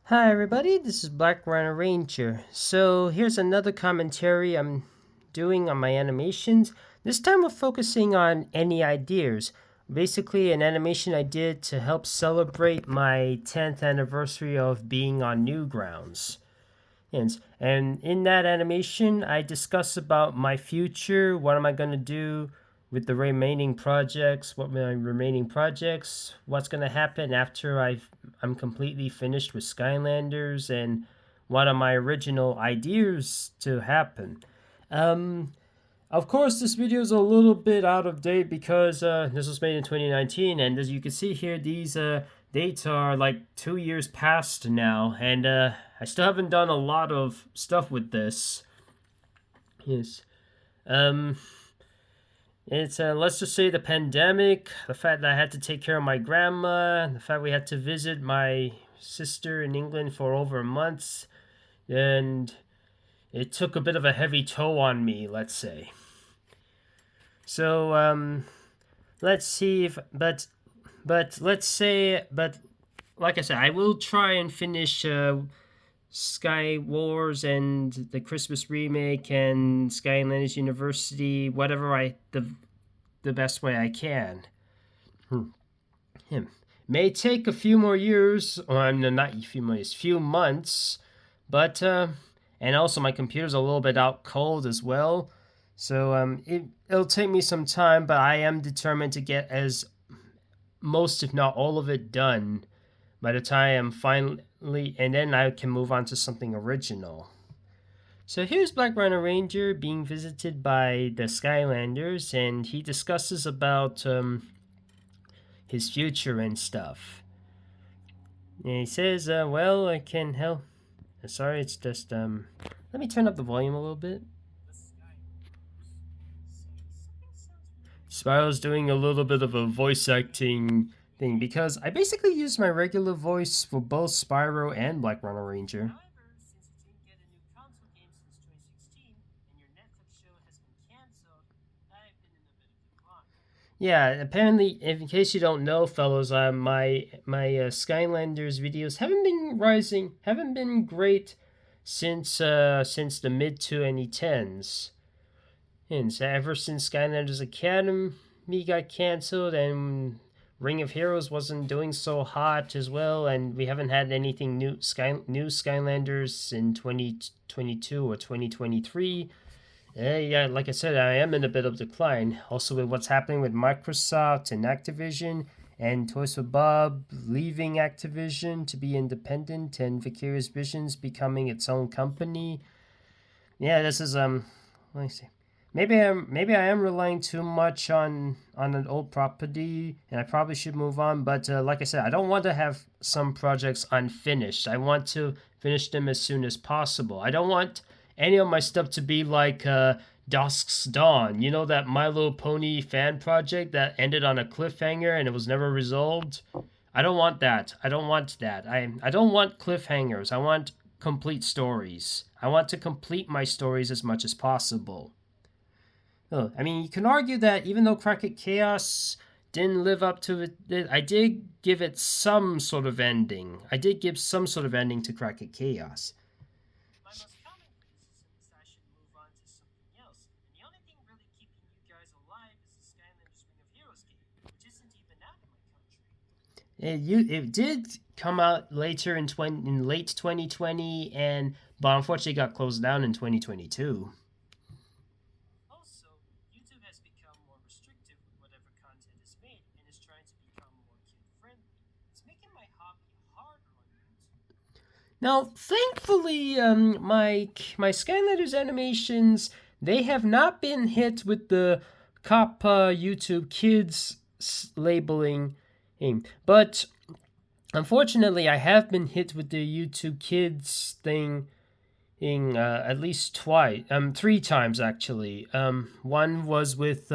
Hi everybody, this is Black Rhino Ranger. So here's another commentary I'm doing on my animations. This time we're focusing on any ideas. Basically an animation I did to help celebrate my 10th anniversary of being on Newgrounds. And in that animation, I discuss about my future. What am I going to do with the remaining projects? What my remaining projects? What's going to happen after I'm completely finished with Skylanders? And what are my original ideas to happen? Um, of course, this video is a little bit out of date because this was made in 2019, and as you can see here, these dates are like 2 years past now, and I still haven't done a lot of stuff with this. Yes. Um, it's let's just say the pandemic, the fact that I had to take care of my grandma, the fact we had to visit my sister in England for over a month, and it took a bit of a heavy toll on me, let's say. So let's see if but let's say but like I said, I will try and finish Sky Wars and the Christmas remake and Skylanders University, whatever the best way I can. Him may take a few more years, or no, not a few more years, few months, but and also my computer's a little bit out cold as well, so it'll take me some time, but I am determined to get as most, if not all of it done by the time I'm finally, and then I can move on to something original. So here's Black Rhino Ranger being visited by the Skylanders, and he discusses about his future and stuff. And he says, "Well, I can help." Sorry, it's just Let me turn up the volume a little bit. Spyro's doing a little bit of a voice acting thing because I basically used my regular voice for both Spyro and Black Rhino Ranger. Yeah, apparently, in case you don't know, fellows, my Skylanders videos haven't been great since the mid 2010s. And so ever since Skylanders Academy got canceled and Ring of Heroes wasn't doing so hot as well, and we haven't had anything new Skylanders in 2022 or 2023. Yeah, like I said, I am in a bit of decline. Also, with what's happening with Microsoft and Activision, and Toys for Bob leaving Activision to be independent, and Vicarious Visions becoming its own company. Yeah, this is let me see. Maybe I am relying too much on an old property, and I probably should move on. But like I said, I don't want to have some projects unfinished. I want to finish them as soon as possible. I don't want any of my stuff to be like Dusk's Dawn. You know, that My Little Pony fan project that ended on a cliffhanger and it was never resolved. I don't want that. I don't want that. I don't want cliffhangers. I want complete stories. I want to complete my stories as much as possible. Oh, I mean, you can argue that even though Crockett Chaos didn't live up to it, I did give it some sort of ending. I did give some sort of ending to Crockett Chaos. It did come out later in late 2020, and but unfortunately got closed down in 2022. Now, thankfully, my Skylanders animations, they have not been hit with the COPPA YouTube Kids labeling, but unfortunately, I have been hit with the YouTube Kids thing at least twice, 3 times actually. One was with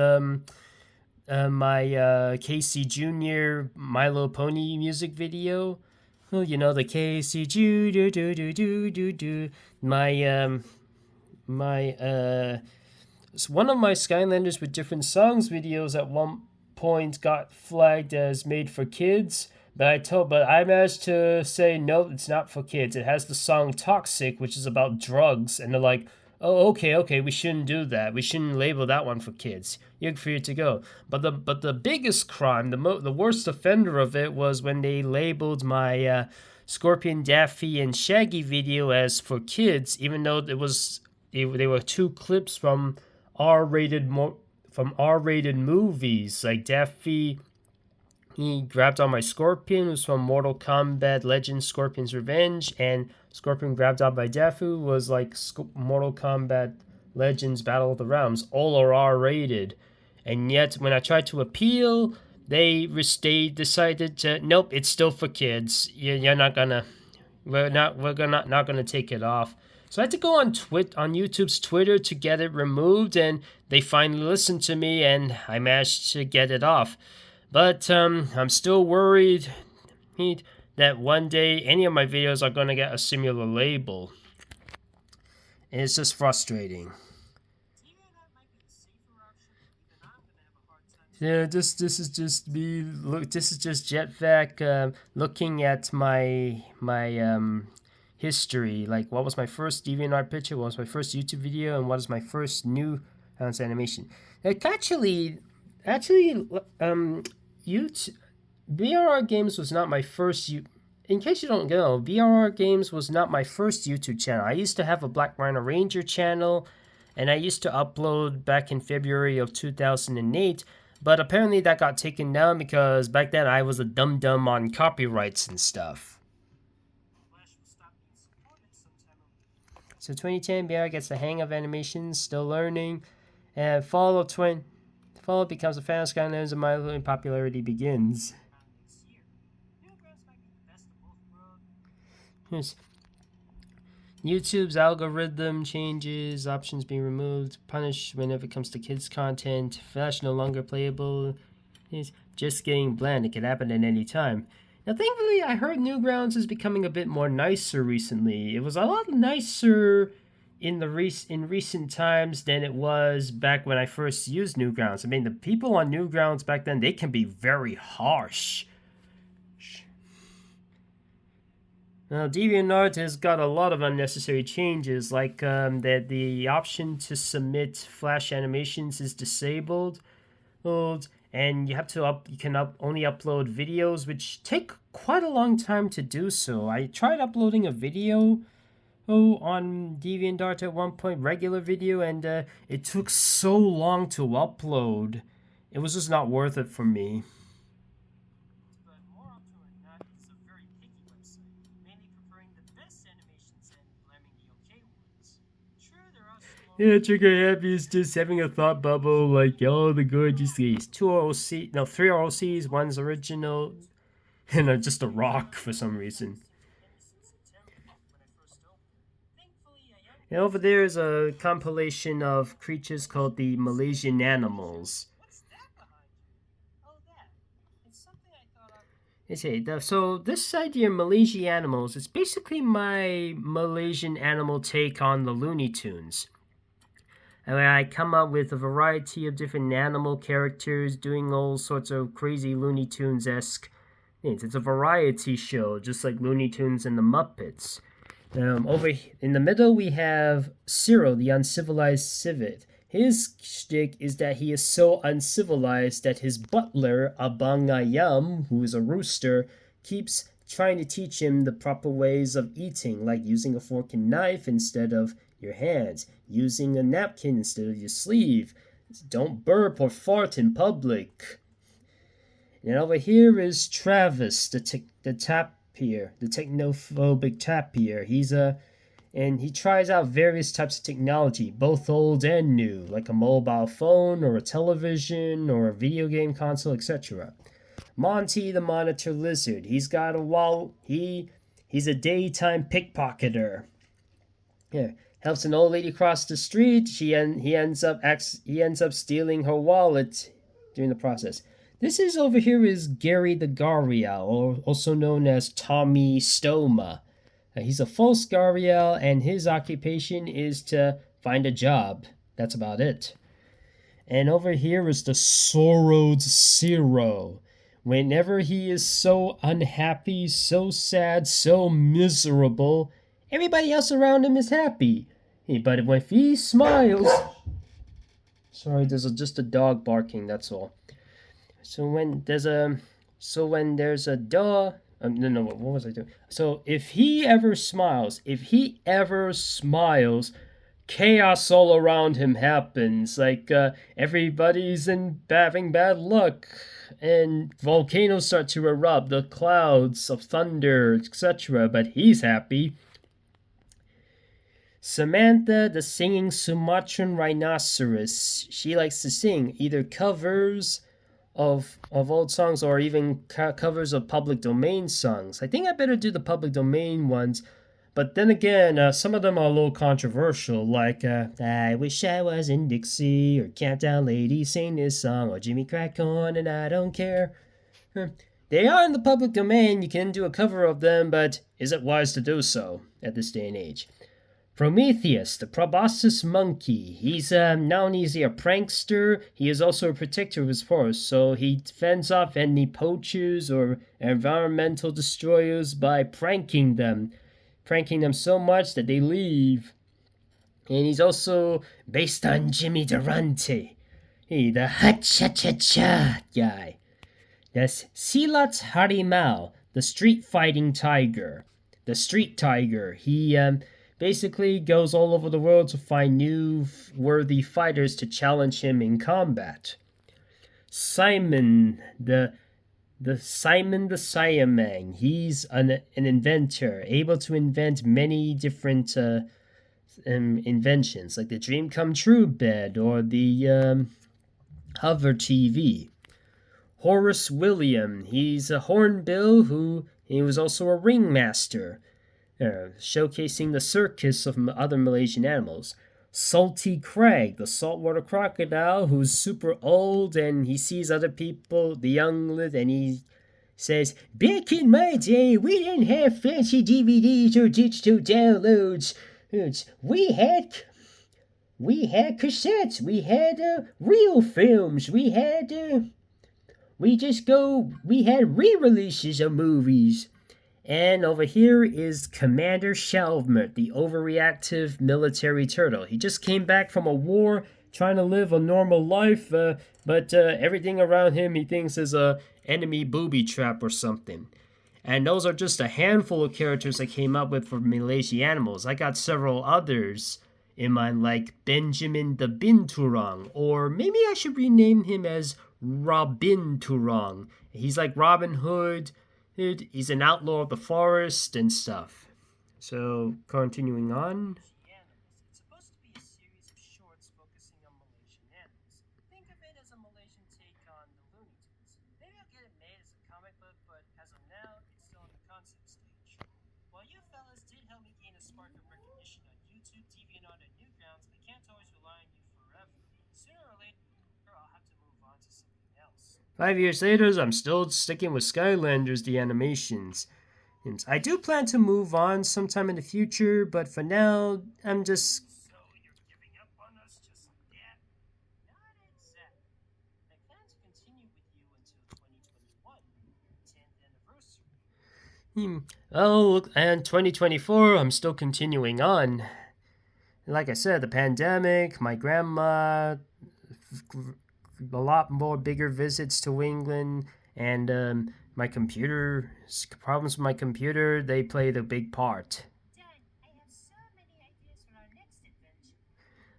my Casey Jr. My Little Pony music video. Well, you know, the Casey Jr. do do do do do do. My one of my Skylanders with different songs videos at one point got flagged as made for kids, but I managed to say no, it's not for kids. It has the song "Toxic," which is about drugs, and they're like, "Oh, okay, we shouldn't do that. We shouldn't label that one for kids. You're free to go." But the biggest crime, the worst offender of it was when they labeled my Scorpion, Daffy, and Shaggy video as for kids, even though they were two clips from R-rated R-rated movies. Like Daffy, he grabbed on my Scorpion, was from Mortal Kombat Legends Scorpion's Revenge, and Scorpion grabbed on my Daffy was like Mortal Kombat Legends Battle of the Realms. All are R-rated. And yet, when I tried to appeal, they decided to, nope, it's still for kids. You're not gonna, we're not gonna take it off. So I had to go on YouTube's Twitter to get it removed, and they finally listened to me, and I managed to get it off. But I'm still worried that one day any of my videos are going to get a similar label. And it's just frustrating. Yeah, this is just me. Look, this is just Jetvac looking at my history. Like, what was my first DeviantArt picture? What was my first YouTube video? And what is my first Newgrounds animation? Like, actually, BRR Games was not my first. In case you don't know, BRR Games was not my first YouTube channel. I used to have a Black Rhino Ranger channel, and I used to upload back in February of 2008. But apparently that got taken down because back then I was a dum-dum on copyrights and stuff. So 2010, BRR gets the hang of animations, still learning, and fall becomes a fan of Skylanders and my popularity begins. Yes. YouTube's algorithm changes, options being removed, punished whenever it comes to kids' content, Flash no longer playable, it's just getting bland, it can happen at any time. Now thankfully I heard Newgrounds is becoming a bit more nicer recently. It was a lot nicer in recent times than it was back when I first used Newgrounds. I mean, the people on Newgrounds back then, they can be very harsh. Now, DeviantArt has got a lot of unnecessary changes, like that the option to submit Flash animations is disabled, and you can only upload videos, which take quite a long time to do so. I tried uploading a video on DeviantArt at one point, regular video, and it took so long to upload. It was just not worth it for me. Yeah, Trigger Happy is just having a thought bubble, like, oh, the gorgeous these 3 ROCs, one's original, and just a rock for some reason. And over there is a compilation of creatures called the Malaysian animals. So this idea, Malaysian animals, it's basically my Malaysian animal take on the Looney Tunes. And I come up with a variety of different animal characters doing all sorts of crazy Looney Tunes-esque things. It's a variety show, just like Looney Tunes and the Muppets. Over in the middle, we have Cyril, the uncivilized civet. His shtick is that he is so uncivilized that his butler, Abang Ayam, who is a rooster, keeps trying to teach him the proper ways of eating, like using a fork and knife instead of your hands, using a napkin instead of your sleeve, don't burp or fart in public. And over here is Travis, the tapir, the technophobic tapir. And he tries out various types of technology, both old and new, like a mobile phone or a television or a video game console, etc. Monty the monitor lizard. He's got a wall. He's a daytime pickpocketer. Yeah, helps an old lady cross the street. He ends up stealing her wallet during the process. This is over here is Gary the Gariel, or also known as Tommy Stoma. He's a false Gariel, and his occupation is to find a job. That's about it. And over here is the Sorrowed Zero. Whenever he is so unhappy, so sad, so miserable, everybody else around him is happy. But if he smiles, sorry, there's just a dog barking. That's all. When there's a dog, no, what was I doing? So if he ever smiles, chaos all around him happens. Like everybody's having bad luck, and volcanoes start to erupt, the clouds of thunder, etc. But he's happy. Samantha, the singing Sumatran rhinoceros, she likes to sing either covers of old songs or even covers of public domain songs. I think I better do the public domain ones. But then again, some of them are a little controversial, like I Wish I Was in Dixie, or Countdown Lady, Sing This Song, or Jimmy Crack Corn and I Don't Care. They are in the public domain, you can do a cover of them, but is it wise to do so at this day and age? Prometheus, the proboscis monkey. He's not only is he a prankster, he is also a protector of his forest, so he fends off any poachers or environmental destroyers by pranking them so much that they leave. And he's also based on Jimmy Durante, the ha-cha-cha-cha guy. That's Silat's Harimau, the street fighting tiger. The street tiger. He basically goes all over the world to find new worthy fighters to challenge him in combat. Simon, the Siamang. He's an inventor, able to invent many different inventions, like the Dream Come True bed or the hover TV. Horace William. He's a hornbill he was also a ringmaster, showcasing the circus of other Malaysian animals. Salty Craig, the saltwater crocodile, who's super old, and he sees other people, the younglet, and he says, "Back in my day, we didn't have fancy DVDs or digital downloads. We had cassettes, we had real films, we had re-releases of movies." And over here is Commander Shalvmer, the overreactive military turtle. He just came back from a war, trying to live a normal life, but everything around him he thinks is a enemy booby trap or something. And those are just a handful of characters I came up with for Malaysian animals. I got several others in mind, like Benjamin the Binturong, or maybe I should rename him as Robin Turong. He's like Robin Hood. He's an outlaw of the forest and stuff. So, continuing on. It's supposed to be a series of shorts focusing on Malaysian animals. Think of it as a Malaysian take on the Looney Tunes. Maybe I'll get it made as a comic book, but as of now, it's still in the concept stage. While you fellas did help me gain a spark of recognition on YouTube, TV, and on the Newgrounds, I can't always rely on you forever. Sooner or later, I'll have to move on to something else. 5 years later, I'm still sticking with Skylanders, the animations. And I do plan to move on sometime in the future, but for now, I'm just... So you're giving up on us just like that? Not exactly. I plan to continue with you until 2021, 10th anniversary. Oh, and 2024, I'm still continuing on. Like I said, the pandemic, my grandma... a lot more bigger visits to England, and my computer, problems with my computer, they played a big part. Dad, I have so many ideas for our next adventure.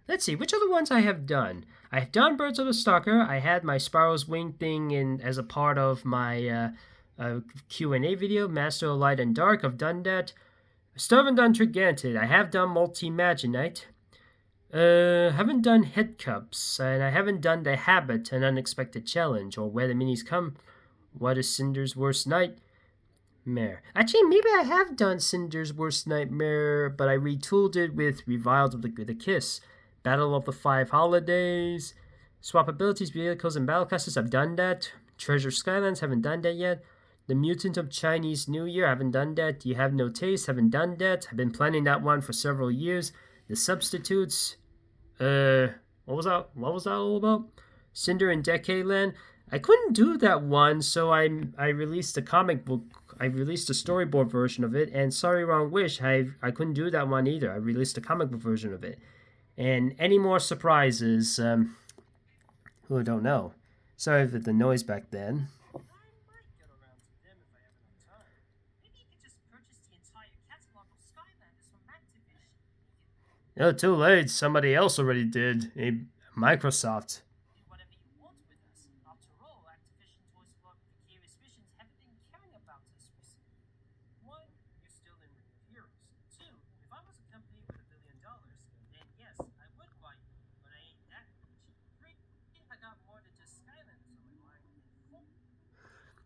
Let's see, which are the ones I have done? I have done Birds of the Stalker. I had my Sparrow's Wing thing as a part of my Q&A video, Master of Light and Dark. I've done that. Still haven't done Triganted. I have done Multi-Maginite. Haven't done Head Cups, and I haven't done The Habit, an Unexpected Challenge, or Where the Minis Come. What is Cinder's Worst Nightmare? Actually, maybe I have done Cinder's Worst Nightmare, but I retooled it with Reviled with a Kiss. Battle of the Five Holidays. Swap Abilities, Vehicles, and Battleclasses, I've done that. Treasure Skylands, haven't done that yet. The Mutant of Chinese New Year, haven't done that. You Have No Taste, haven't done that. I've been planning that one for several years. The Substitutes... what was that all about? Cinder and Decadeland. I couldn't do that one, so I released a comic book. I released a storyboard version of it, and Sorry Wrong Wish, I couldn't do that one either. I released a comic book version of it. And any more surprises, who don't know. Sorry for the noise back then. Oh, too late. Somebody else already did. Microsoft.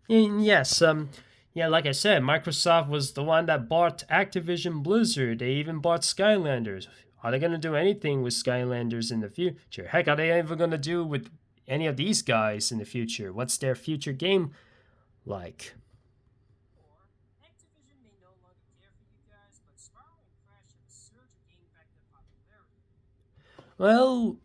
And yes, yeah, like I said, Microsoft was the one that bought Activision Blizzard. They even bought Skylanders. Are they gonna do anything with Skylanders in the future? Heck, are they ever gonna do with any of these guys in the future? What's their future game like? Well,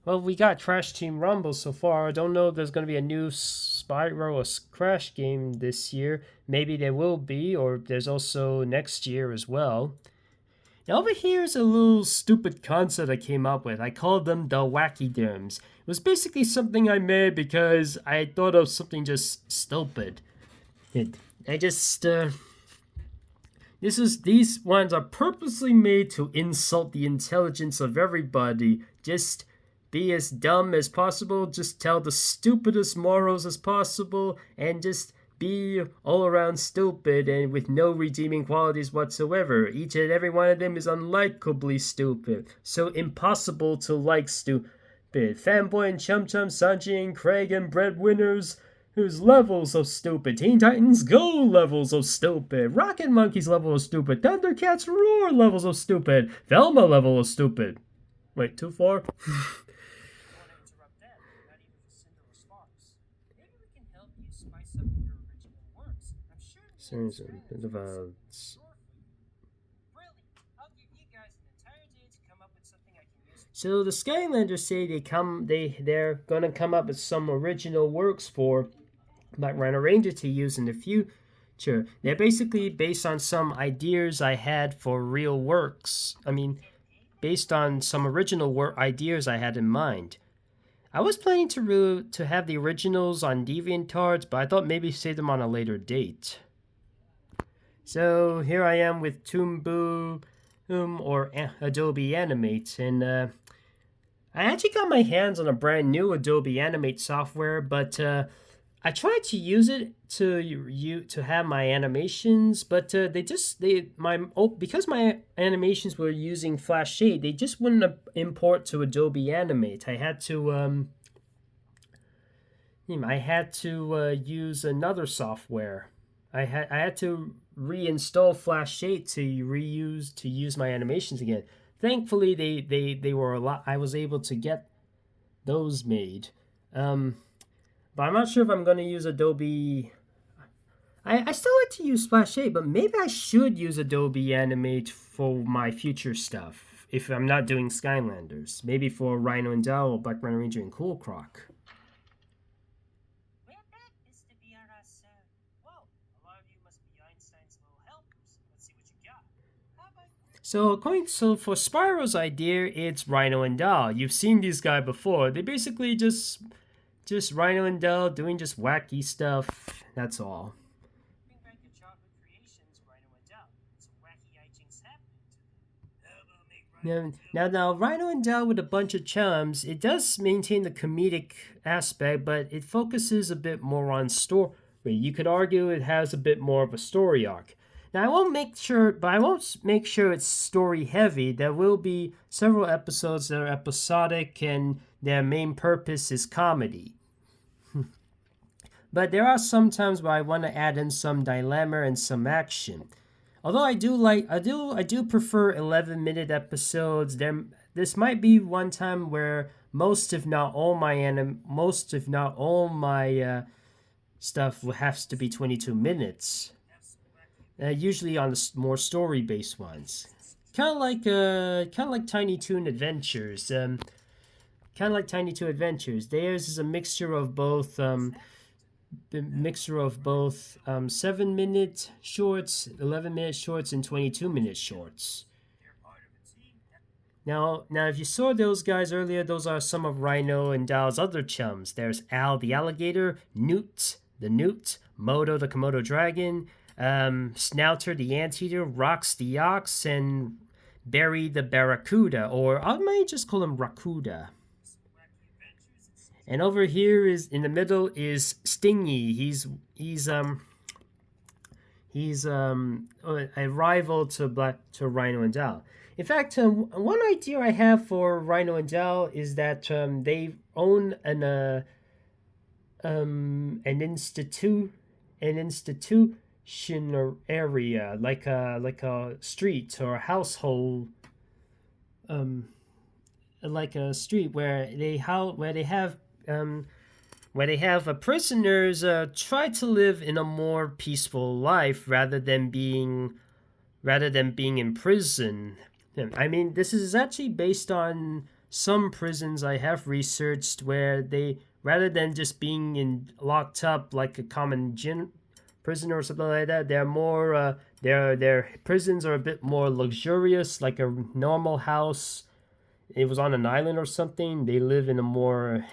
we got Crash Team Rumble so far. I don't know if there's going to be a new Spyro or Crash game this year. Maybe there will be, or there's also next year as well. Now over here is a little stupid concept I came up with. I called them the Wacky Derms. It was basically something I made because I thought of something just stupid. These ones are purposely made to insult the intelligence of everybody. Just be as dumb as possible, just tell the stupidest morals as possible, and just be all around stupid and with no redeeming qualities whatsoever. Each and every one of them is unlikably stupid, so impossible to like stupid. Fanboy and Chum Chum, Sanji and Craig and Breadwinners, whose levels of stupid. Teen Titans Go levels of stupid. Rocket Monkeys level of stupid. Thundercats Roar levels of stupid. Velma level of stupid. Wait, too far? So the Skylanders say they're gonna come up with some original works for Black Rhino Ranger to use in the future. They're basically based on some ideas I had for real works. I mean, based on some original ideas I had in mind. I was planning to have the originals on DeviantArt, but I thought maybe save them on a later date. So here I am with Toon Boom or Adobe Animate, and I actually got my hands on a brand new Adobe Animate software, but I tried to use it to have my animations, but because my animations were using Flash Shade, they just wouldn't import to Adobe Animate. I had to use another software. I had to reinstall Flash Shade to use my animations again. Thankfully, they were a lot. I was able to get those made. But I'm not sure if I'm going to use Adobe. I still like to use Splash 8, but maybe I should use Adobe Animate for my future stuff. If I'm not doing Skylanders. Maybe for Rhino and Dile, Black Rhino Ranger, and Cool Croc. We're back, Mr. BRR, sir. Well, a lot of you must be Einstein's little helpers. Let's see what you got. So for Spyro's idea, it's Rhino and Dile. You've seen these guys before. They basically just Rhino and Dile doing just wacky stuff. That's all. Bring back your childhood creations, Rhino and Dile. Some wacky hijinks happening to them. Now, Rhino and Dile with a bunch of chums, it does maintain the comedic aspect, but it focuses a bit more on story. You could argue it has a bit more of a story arc. Now, I won't make sure it's story heavy. There will be several episodes that are episodic, and their main purpose is comedy. But there are some times where I want to add in some dilemma and some action. Although I do prefer 11-minute episodes. This might be one time where most if not all my stuff has to be 22 minutes. Usually on the more story-based ones. Kind of like Tiny Toon Adventures. Theirs is a mixture of both mixture of both 7-minute shorts, 11-minute shorts, and 22-minute shorts. Now, if you saw those guys earlier, those are some of Rhino and Dile's other chums. There's Al the alligator, Newt the newt, Moto the Komodo dragon, Snouter the anteater, Rox the ox, and Barry the barracuda, or I might just call him Rakuda. And over here is in the middle is Stingy. He's a rival to Rhino and Dile. In fact, one idea I have for Rhino and Dile is that they own an institution or area, like a street or a household, like a street where they have prisoners try to live in a more peaceful life rather than being in prison. I mean, this is actually based on some prisons I have researched where they, rather than just being locked up like a common prison or something like that, they're more their prisons are a bit more luxurious, like a normal house. It was on an island or something. They live in a more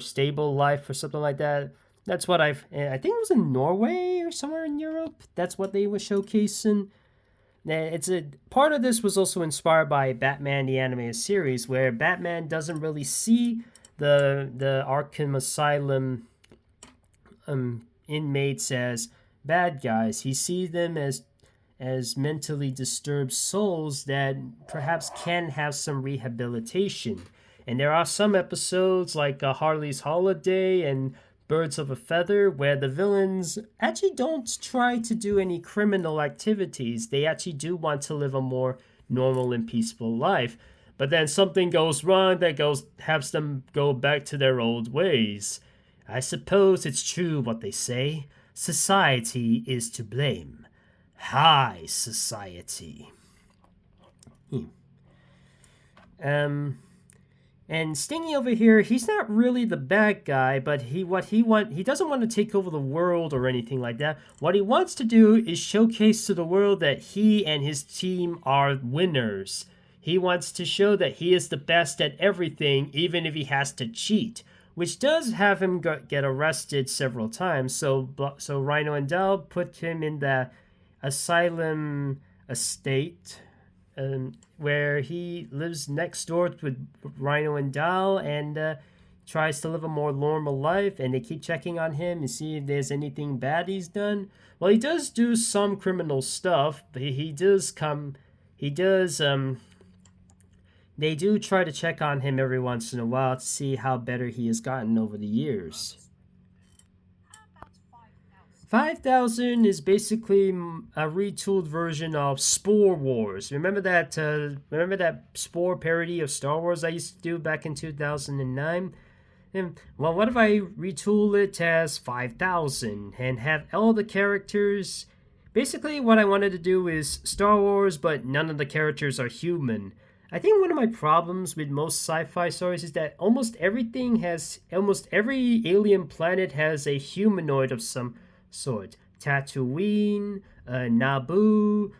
stable life or something like that. That's what I think it was in Norway or somewhere in Europe. That's what they were showcasing. It's a part of this was also inspired by Batman the animated series, where Batman doesn't really see the Arkham Asylum inmates as bad guys. He sees them as mentally disturbed souls that perhaps can have some rehabilitation. And there are some episodes like Harley's Holiday and Birds of a Feather where the villains actually don't try to do any criminal activities. They actually do want to live a more normal and peaceful life. But then something goes wrong that has them go back to their old ways. I suppose it's true what they say. Society is to blame. High society. And Stingy over here, he's not really the bad guy, but he doesn't want to take over the world or anything like that. What he wants to do is showcase to the world that he and his team are winners. He wants to show that he is the best at everything, even if he has to cheat, which does have him get arrested several times. So Rhino and Dile put him in the asylum estate, where he lives next door with Rhino and Dile and tries to live a more normal life, and they keep checking on him and see if there's anything bad he's done. Well, he does do some criminal stuff, but they do try to check on him every once in a while to see how better he has gotten over the years. 5,000 is basically a retooled version of Spore Wars. Remember that Spore parody of Star Wars I used to do back in 2009? And, well, what if I retool it as 5,000 and have all the characters? Basically, what I wanted to do is Star Wars, but none of the characters are human. I think one of my problems with most sci-fi stories is that almost every alien planet has a humanoid of some sort. Tatooine, Naboo,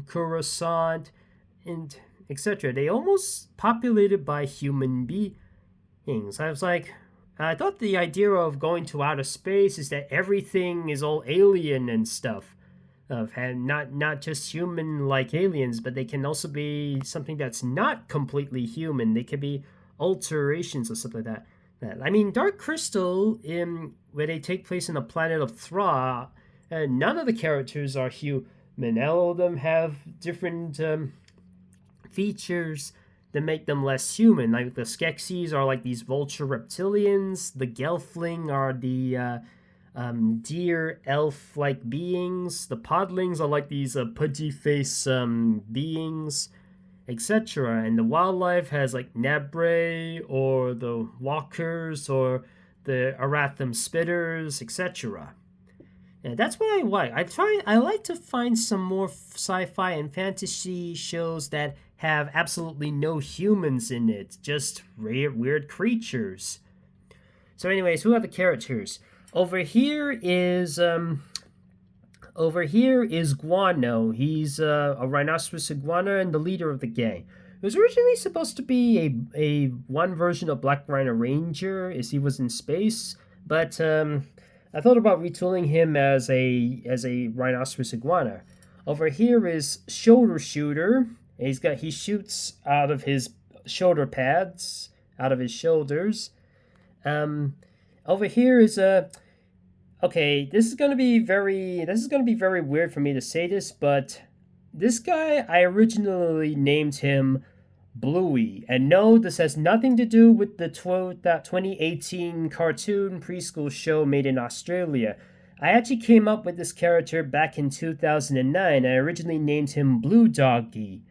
Coruscant, and etc. They almost populated by human beings. I thought the idea of going to outer space is that everything is all alien and stuff. And not just human like aliens, but they can also be something that's not completely human. They could be alterations or something like that. I mean, Dark Crystal, where they take place in the planet of Thra, none of the characters are human. All of them have different features that make them less human. Like the Skeksis are like these vulture reptilians. The Gelfling are the deer elf-like beings. The Podlings are like these pudgy face beings, etc. And the wildlife has like Nabre or the Walkers or the Aratham Spitters, etc. Yeah, that's what I like. I like to find some more sci-fi and fantasy shows that have absolutely no humans in it, just weird creatures. So, anyways, who are the characters? Over here is over here is Guano. He's a rhinoceros iguana and the leader of the gang. It was originally supposed to be a one version of Black Rhino Ranger as he was in space, but I thought about retooling him as a rhinoceros iguana. Over here is Shoulder Shooter. He shoots out of his shoulder pads, out of his shoulders. Um, Over here is a okay, this is gonna be very weird for me to say this, but this guy I originally named him Bluey, and no, this has nothing to do with that 2018 cartoon preschool show made in Australia. I actually came up with this character back in 2009. I originally named him Blue Doggy,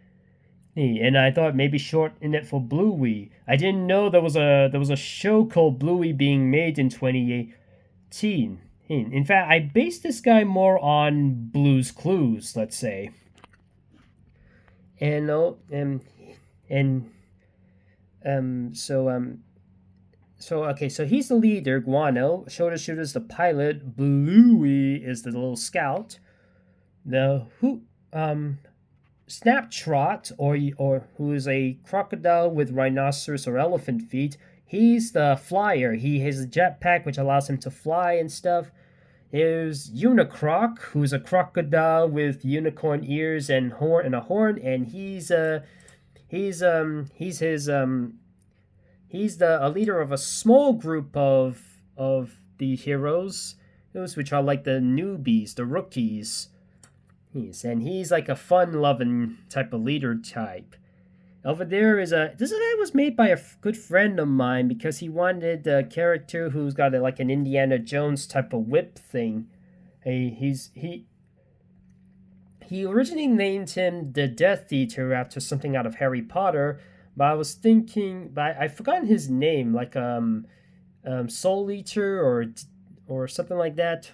and I thought maybe shorten it for Bluey. I didn't know there was a show called Bluey being made in 2018. In fact, I based this guy more on Blue's Clues, let's say. And oh, and so okay, so he's the leader, Guano. Shoulder Shooter's the pilot. Bluey is the little scout. The who Snaptrot, or who is a crocodile with rhinoceros or elephant feet. He's the flyer. He has a jetpack which allows him to fly and stuff. There's Unicroc, who's a crocodile with unicorn ears and a horn, and he's his he's the a leader of a small group of the heroes, those which are like the newbies, the rookies. He's like a fun-loving type of leader type. Over there is a this guy was made by a good friend of mine because he wanted a character who's got like an Indiana Jones type of whip thing. He originally named him the Death Eater after something out of Harry Potter, but I was thinking, but I forgotten his name, like Soul Eater or something like that.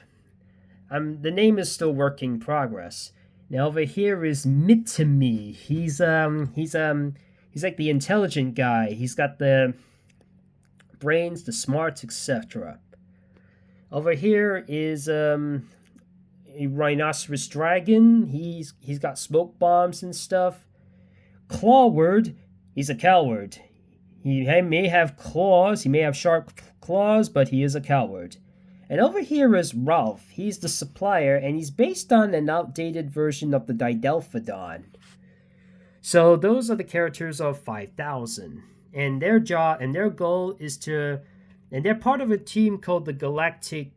The name is still work in progress. Now over here is Mitami. He's like the intelligent guy. He's got the brains, the smarts, etc. Over here is a rhinoceros dragon. He's got smoke bombs and stuff. Clawward, he's a coward. He may have claws, he may have sharp claws, but he is a coward. And over here is Ralph. He's the supplier, and he's based on an outdated version of the Didelphodon. So those are the characters of 5,000, and their goal is to, and they're part of a team called the Galactic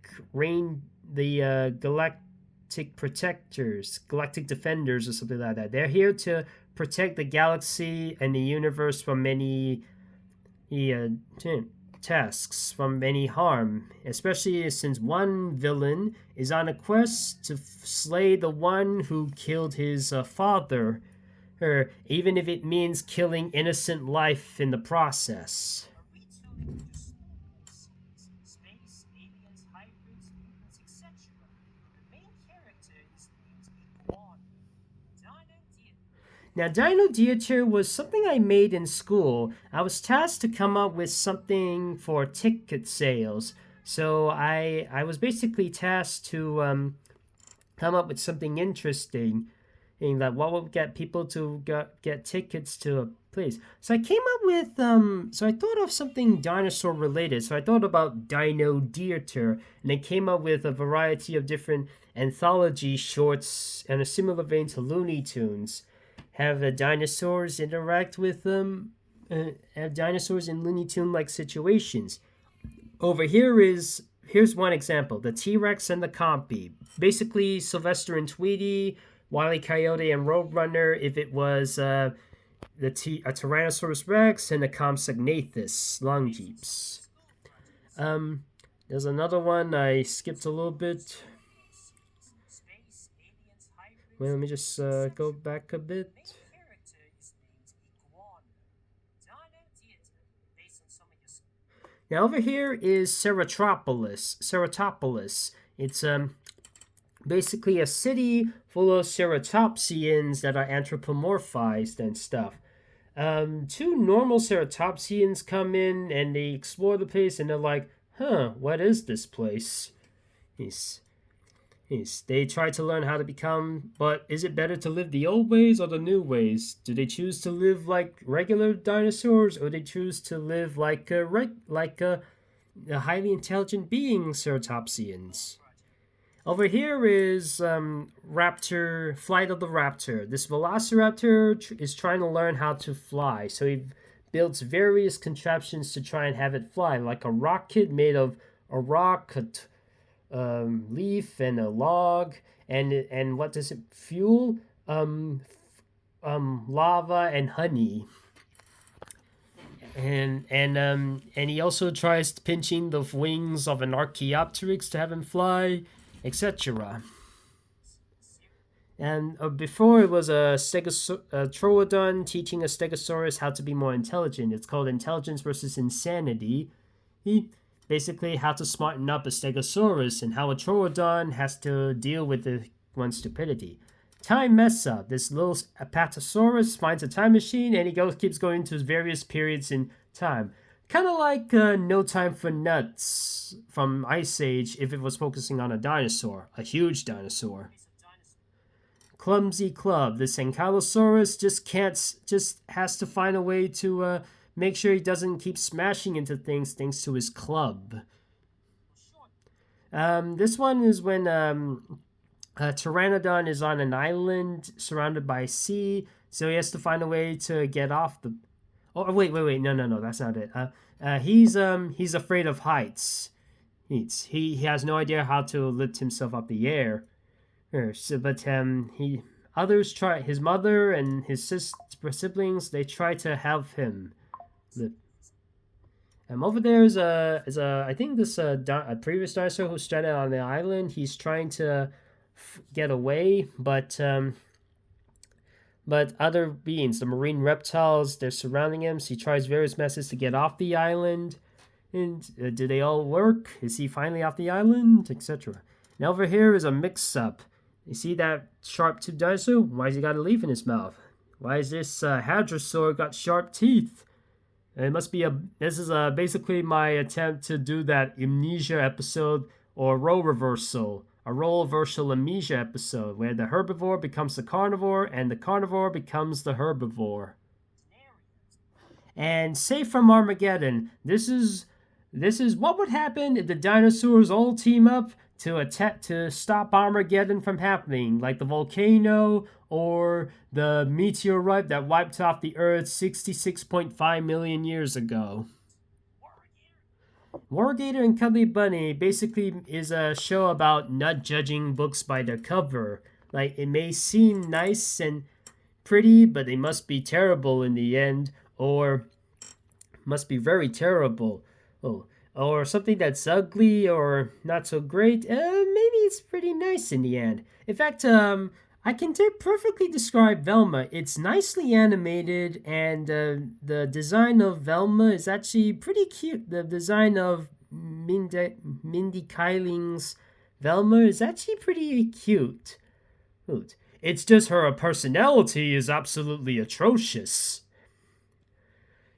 Protectors, Galactic Defenders, or something like that. They're here to protect the galaxy and the universe from any tasks, from any harm, especially since one villain is on a quest to slay the one who killed his father, even if it means killing innocent life in the process. Now, Dino Theater was something I made in school. I was tasked to come up with something for ticket sales. So I was basically tasked to come up with something interesting, and like what would get people to get tickets to a place. So I came up with so I thought of something dinosaur related. So I thought about Dino Theater, and I came up with a variety of different anthology shorts and a similar vein to Looney Tunes. Have the dinosaurs interact with them, have dinosaurs in Looney Tune like situations. Over here's one example: the T-Rex and the Compy. Basically, Sylvester and Tweety, Wile E. Coyote and Roadrunner. If it was a Tyrannosaurus Rex and a Compsognathus Longeeps. There's another one I skipped a little bit. Well, let me just go back a bit. Now over here is Ceratopolis. Ceratopolis. It's basically a city full of ceratopsians that are anthropomorphized and stuff. Two normal ceratopsians come in and they explore the place and they're like, huh, what is this place? He's they try to learn how to become, but is it better to live the old ways or the new ways? Do they choose to live like regular dinosaurs, or they choose to live like a highly intelligent being, ceratopsians? Over here is Raptor, Flight of the Raptor. This Velociraptor is trying to learn how to fly, so he builds various contraptions to try and have it fly, like a rocket made of a rock, leaf, and a log, and what does it fuel? Lava and honey. And he also tries pinching the wings of an Archaeopteryx to have him fly, etc. And before it was a Troodon teaching a Stegosaurus how to be more intelligent. It's called Intelligence versus Insanity. He basically how to smarten up a Stegosaurus and how a Troodon has to deal with one's stupidity. Time mess up. This little Apatosaurus finds a time machine and he keeps going to various periods in time. Kind of like No Time for Nuts from Ice Age if it was focusing on a dinosaur, a huge dinosaur. Clumsy Club. This Ankylosaurus just has to find a way to make sure he doesn't keep smashing into things thanks to his club. This one is when Pteranodon is on an island surrounded by sea, so he has to find a way to get off the. Oh wait, no, that's not it. He's afraid of heights. He has no idea how to lift himself up the air. So, but others try. His mother and his siblings, they try to help him. Over there is I think this a previous dinosaur who stranded on the island. He's trying to get away, but other beings, the marine reptiles, they're surrounding him. So he tries various methods to get off the island. And do they all work? Is he finally off the island, etc.? Now over here is a mix-up. You see that sharp-toothed dinosaur? Why's he got a leaf in his mouth? Why is this hadrosaur got sharp teeth? It must be this is basically my attempt to do that amnesia episode or role reversal. A role reversal amnesia episode where the herbivore becomes the carnivore and the carnivore becomes the herbivore. And Safe from Armageddon. This is what would happen if the dinosaurs all team up to stop Armageddon from happening, like the volcano or the meteorite that wiped off the Earth 66.5 million years ago. Wargator and Cuddly Bunny basically is a show about not judging books by their cover. Like, it may seem nice and pretty, but they must be terrible in the end, or must be very terrible. Or something that's ugly or not so great, maybe it's pretty nice in the end. In fact, I can perfectly describe Velma. It's nicely animated, and the design of Velma is actually pretty cute. The design of Mindy Kailing's Velma is actually pretty cute. It's just her personality is absolutely atrocious.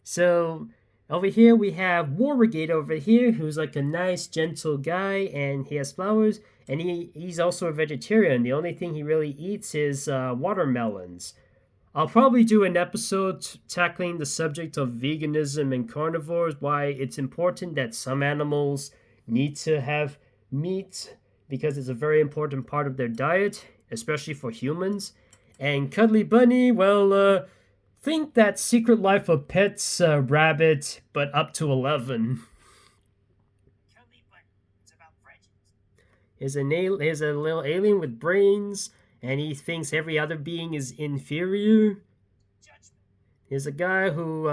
So over here we have Wargator over here, who's like a nice, gentle guy, and he has flowers, and he's also a vegetarian. The only thing he really eats is watermelons. I'll probably do an episode tackling the subject of veganism and carnivores, why it's important that some animals need to have meat, because it's a very important part of their diet, especially for humans. And Cuddly Bunny, well, think that Secret Life of Pets rabbit, but up to 11. He's a little alien with brains, and he thinks every other being is inferior. He's a guy who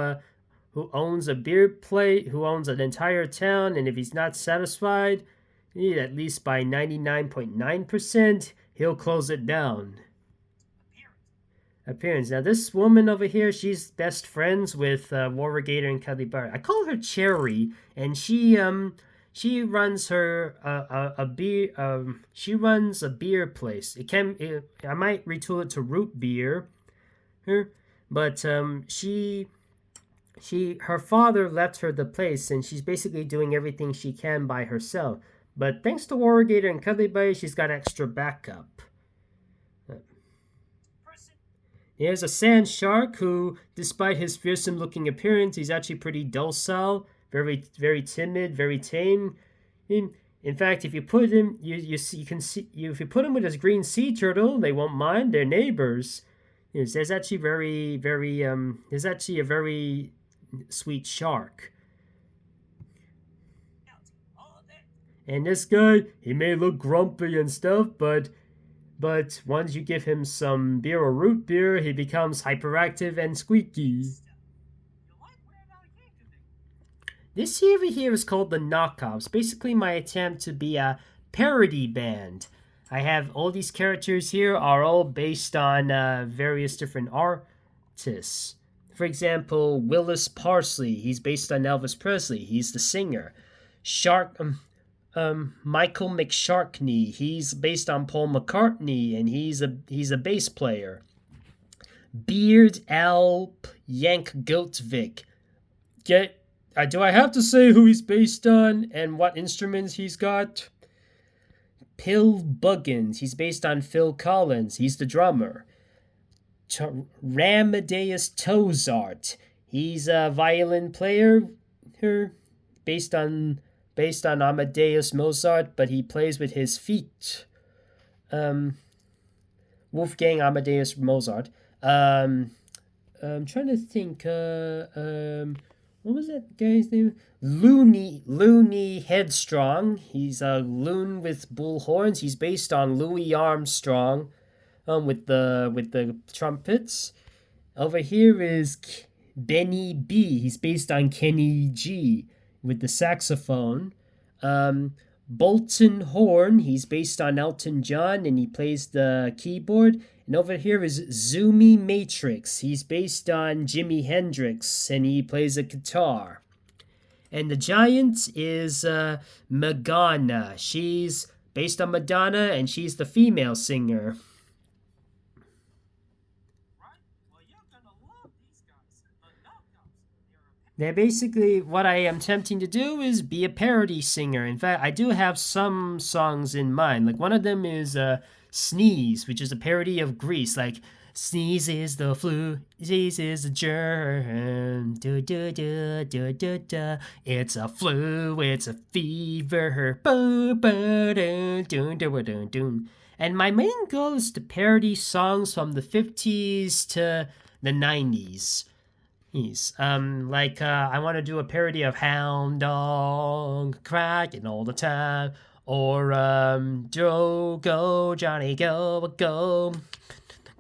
owns a beer plate, who owns an entire town, and if he's not satisfied, at least by 99.9%, he'll close it down. Appearance. Now, this woman over here, she's best friends with Wargator and Cuddly Bunny. I call her Cherry, and she she runs her a beer. She runs a beer place. I might retool it to root beer. Her, but her father left her the place, and she's basically doing everything she can by herself. But thanks to Wargator and Cuddly, she's got extra backup. Here's a sand shark who, despite his fearsome-looking appearance, he's actually pretty docile, very, very timid, very tame. In fact, if you put him, you can see if you put him with his green sea turtle, they won't mind. They're neighbors. There's actually there's actually a very sweet shark. And this guy, he may look grumpy and stuff, but once you give him some beer or root beer, he becomes hyperactive and squeaky. This series here is called The Knockoffs. Basically my attempt to be a parody band. I have all these characters here are all based on various different artists. For example, Willis Parsley, he's based on Elvis Presley. He's the singer. Michael McSharkney, he's based on Paul McCartney, and he's a bass player. Beard Alp Yank Goatvik. Do I have to say who he's based on and what instruments he's got? Pill Buggins, he's based on Phil Collins, he's the drummer. Ramadeus Tozart, he's a violin player based on Amadeus Mozart, but he plays with his feet. Wolfgang Amadeus Mozart. I'm trying to think. What was that guy's name? Looney Headstrong. He's a loon with bull horns. He's based on Louis Armstrong, with the trumpets. Over here is Benny B. He's based on Kenny G with the saxophone. Bolton Horn, he's based on Elton John, and he plays the keyboard. And over here is Zoomy Matrix. He's based on Jimi Hendrix, and he plays a guitar. And the giant is Madonna. She's based on Madonna, and she's the female singer. They're basically, what I am attempting to do is be a parody singer. In fact, I do have some songs in mind. Like one of them is Sneeze, which is a parody of Grease. Like, sneeze is the flu, disease is the germ. Do do do do do do. It's a flu, it's a fever. Boom boom doo doo doo doo doo. And my main goal is to parody songs from the 50s to the 90s. I want to do a parody of Hound Dog cracking all the time, or Joe, go Johnny, go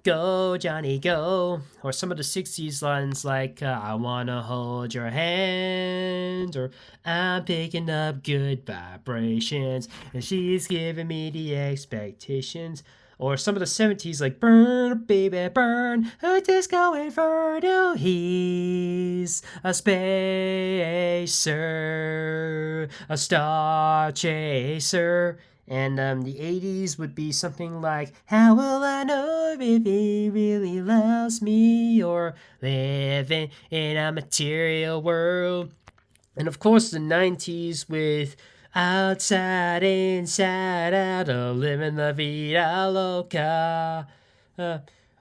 Johnny, go, or some of the 60s lines like I wanna hold your hand, or I'm picking up good vibrations and she's giving me the expectations. Or some of the 70s, like, burn, baby, burn, a disco inferno, he's a spacer, a star chaser. And the 80s would be something like, how will I know if he really loves me, or living in a material world. And of course the 90s with outside, inside, out, living la vida loca.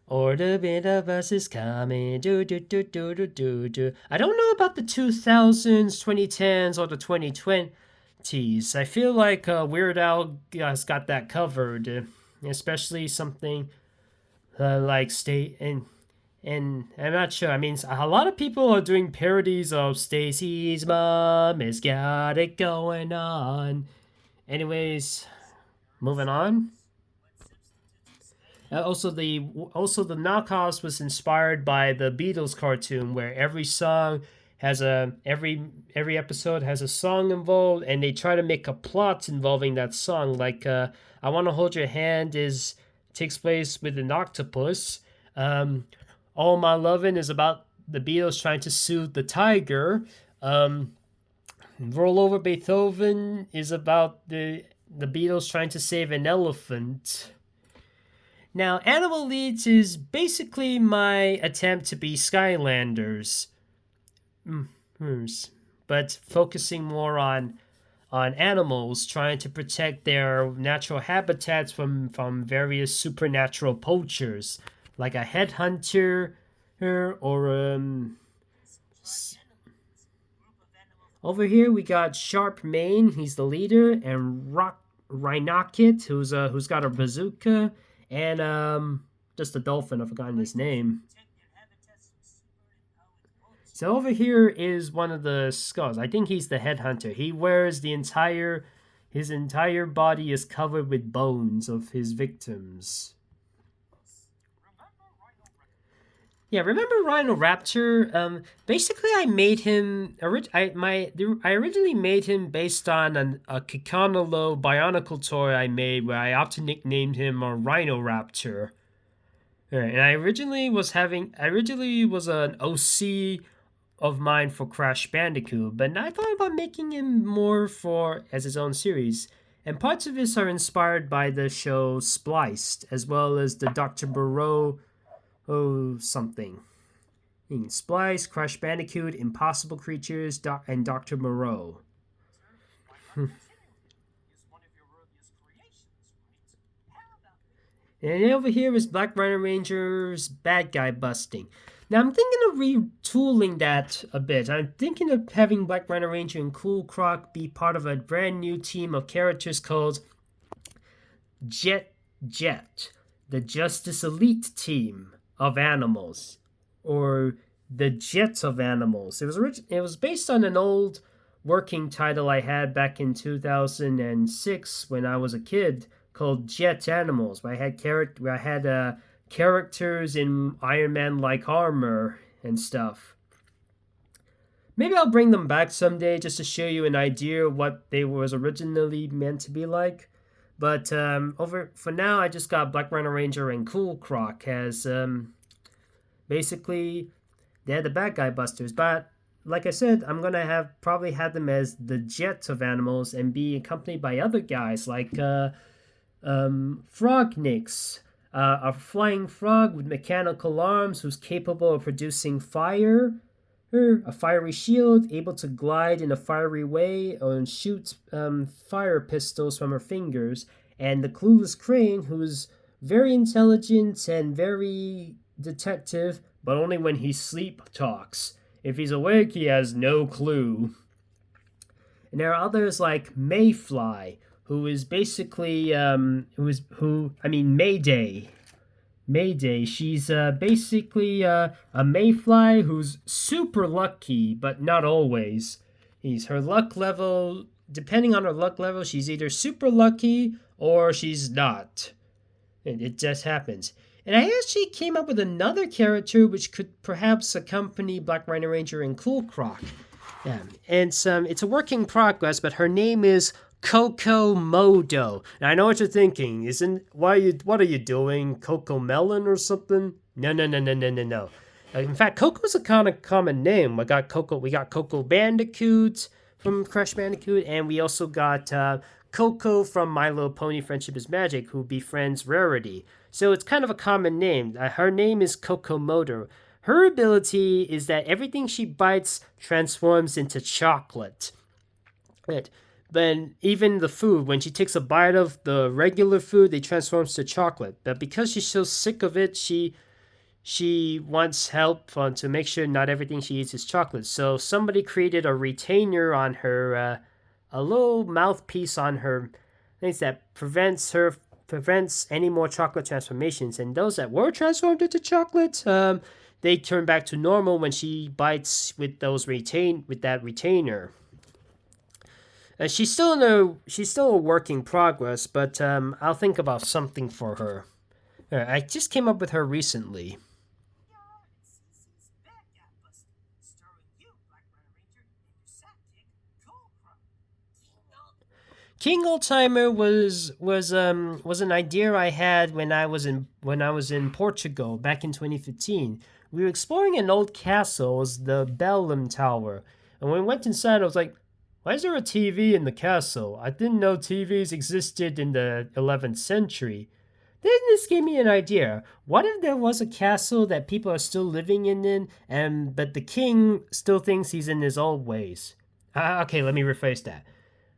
Or the bit of us is coming. Do, do, do, do, do, do, do. I don't know about the 2000s, 2010s, or the 2020s. I feel like Weird Al has got that covered. Especially something like State and I'm not sure. I mean, a lot of people are doing parodies of Stacy's mom has got it going on. Anyways, moving on. Also, the knockoffs was inspired by the Beatles cartoon, where every song has every episode has a song involved, and they try to make a plot involving that song. Like I Wanna Hold Your Hand takes place with an octopus. All My Lovin' is about the Beatles trying to soothe the tiger. Roll Over Beethoven is about the Beatles trying to save an elephant. Now, Animal Leads is basically my attempt to be Skylanders, but focusing more on animals trying to protect their natural habitats from various supernatural poachers, like a headhunter or over here we got Sharp Mane, he's the leader, and Rhinocket, who's got a bazooka, and just a dolphin, I've forgotten his name. So over here is one of the skulls. I think he's the headhunter. He wears his entire body is covered with bones of his victims. Yeah, remember Rhino Raptor? Basically, I made him. I originally made him based on a Kikanolo Bionicle toy I made, where I often nicknamed him a Rhino Raptor. Right, and I originally was an OC of mine for Crash Bandicoot, but I thought about making him more for as his own series. And parts of this are inspired by the show Spliced, as well as the Dr. Moreau something. Splice, Crash Bandicoot, Impossible Creatures, and Dr. Moreau. And over here is Black Rhino Ranger's bad guy busting. Now I'm thinking of retooling that a bit. I'm thinking of having Black Rhino Ranger and Cool Croc be part of a brand new team of characters called Jet, the Justice Elite Team of Animals, or the Jets of Animals. It was based on an old working title I had back in 2006 when I was a kid called Jet Animals, where I had characters in Iron Man-like armor and stuff. Maybe I'll bring them back someday just to show you an idea of what they was originally meant to be like. But for now, I just got Black Rhino Ranger and Cool Croc as basically they're the bad guy busters. But like I said, I'm gonna probably have them as the Jets of Animals and be accompanied by other guys like Frognix, a flying frog with mechanical arms who's capable of producing fire, a fiery shield, able to glide in a fiery way and shoot fire pistols from her fingers, and the clueless crane who's very intelligent and very detective, but only when he sleep talks. If he's awake, he has no clue. And there are others like Mayfly, who is basically Mayday. Mayday. She's basically a mayfly who's super lucky, but not always. Her luck level, depending on her luck level, she's either super lucky or she's not. And it just happens. And I actually came up with another character which could perhaps accompany Black Rhino Ranger and Cool Croc. Yeah, and it's a work in progress, but her name is Coco Modo. And I know what you're thinking. What are you doing? Coco Melon or something? No. In fact, Coco's a kind of common name. We got Coco Bandicoot from Crash Bandicoot, and we also got Coco from My Little Pony Friendship is Magic, who befriends Rarity. So it's kind of a common name. Her name is Coco Modo. Her ability is that everything she bites transforms into chocolate. But even the food, when she takes a bite of the regular food, it transforms to chocolate. But because she's so sick of it, she wants help to make sure not everything she eats is chocolate. So somebody created a retainer on her, a little mouthpiece on her things that prevents any more chocolate transformations. And those that were transformed into chocolate, they turn back to normal when she bites with that retainer. She's still a work in progress, but I'll think about something for her. I just came up with her recently. King Alzheimer was an idea I had when I was in Portugal back in 2015. We were exploring an old castle, it was the Bellum Tower, and when we went inside, I was like, Why is there a TV in the castle? I didn't know TVs existed in the 11th century. Then this gave me an idea. What if there was a castle that people are still living in, and but the king still thinks he's in his old ways? Okay, let me rephrase that.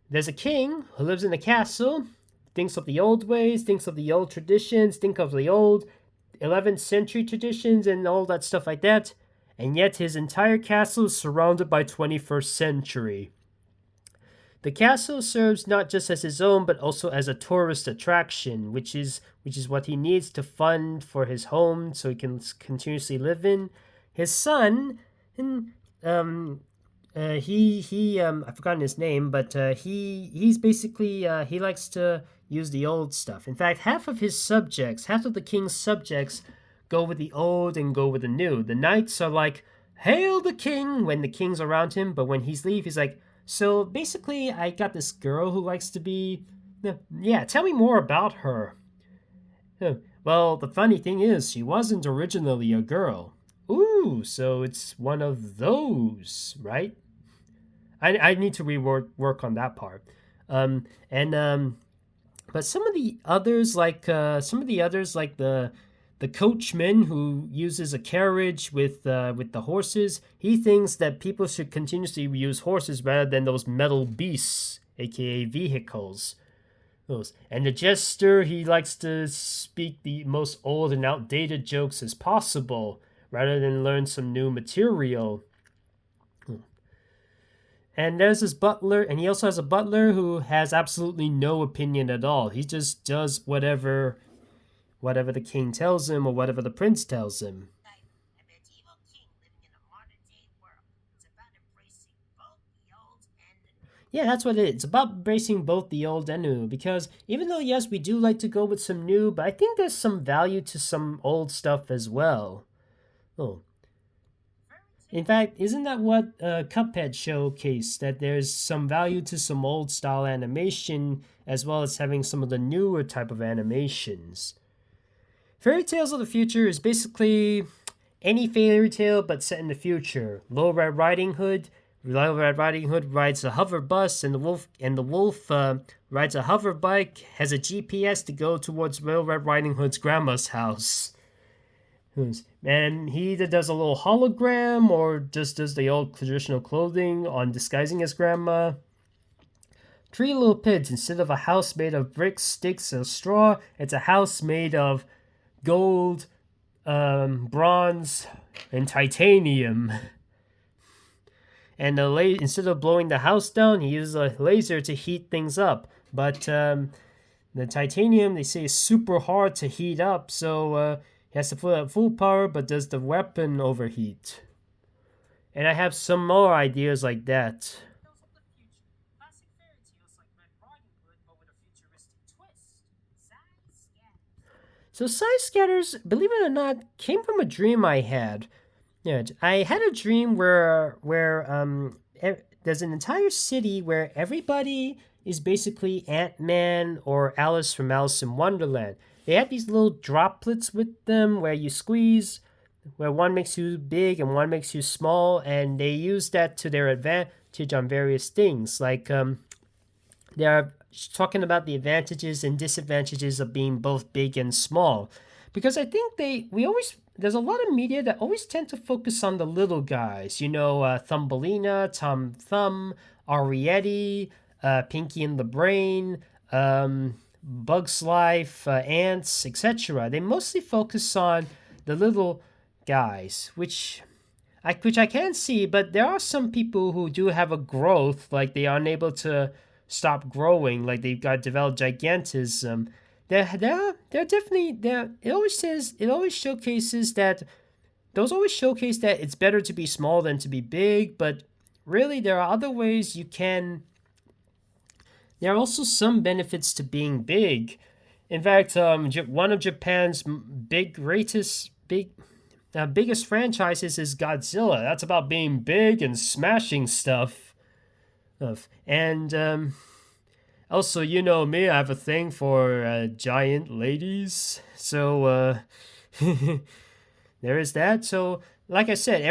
There's a king who lives in a castle, thinks of the old ways, thinks of the old traditions, think of the old 11th century traditions and all that stuff like that, and yet his entire castle is surrounded by 21st century. The castle serves not just as his own, but also as a tourist attraction, which is what he needs to fund for his home, so he can continuously live in. His son, and I've forgotten his name, but he's basically he likes to use the old stuff. In fact, half of the king's subjects, go with the old and go with the new. The knights are like, "Hail the king" when the king's around him, but when he's leave, he's like, "So basically, I got this girl who likes to be, yeah. Tell me more about her." Well, the funny thing is, she wasn't originally a girl. Ooh, so it's one of those, right? I need to rework on that part. And But some of the others like the coachman who uses a carriage with the horses, he thinks that people should continuously use horses rather than those metal beasts, aka vehicles. And the jester, he likes to speak the most old and outdated jokes as possible rather than learn some new material. And there's his butler, and he also has a butler who has absolutely no opinion at all. He just does whatever the king tells him or whatever the prince tells him. Yeah, that's what it is. It's about embracing both the old and new. Because even though, yes, we do like to go with some new, but I think there's some value to some old stuff as well. Oh. In fact, isn't that what Cuphead showcased? That there's some value to some old style animation as well as having some of the newer type of animations. Fairy Tales of the Future is basically any fairy tale but set in the future. Little Red Riding Hood rides a hover bus, and the wolf rides a hover bike, has a GPS to go towards Little Red Riding Hood's grandma's house. And he either does a little hologram or just does the old traditional clothing on disguising his grandma. Three Little Pigs, instead of a house made of bricks, sticks, or straw, it's a house made of gold, bronze, and titanium. And instead of blowing the house down, he uses a laser to heat things up. But the titanium, they say, is super hard to heat up, so he has to put out full power, but does the weapon overheat? And I have some more ideas like that. So Sci-Scatters, believe it or not, came from a dream I had. Yeah, I had a dream where there's an entire city where everybody is basically Ant-Man or Alice from Alice in Wonderland. They have these little droplets with them where you squeeze, where one makes you big and one makes you small, and they use that to their advantage on various things. Like they're talking about the advantages and disadvantages of being both big and small. Because I think there's a lot of media that always tend to focus on the little guys. Thumbelina, Tom Thumb, Arietti, Pinky and the Brain, Bug's Life, Ants, etc. They mostly focus on the little guys, which I can see, but there are some people who do have a growth, like they are unable to stop growing, like they've got developed gigantism. They're definitely there. It always showcases that those always showcase that it's better to be small than to be big, but really there are other ways you can. There are also some benefits to being big. In fact, one of Japan's biggest franchises is Godzilla. That's about being big and smashing stuff. And also, you know me, I have a thing for giant ladies. So there is that. So, like I said,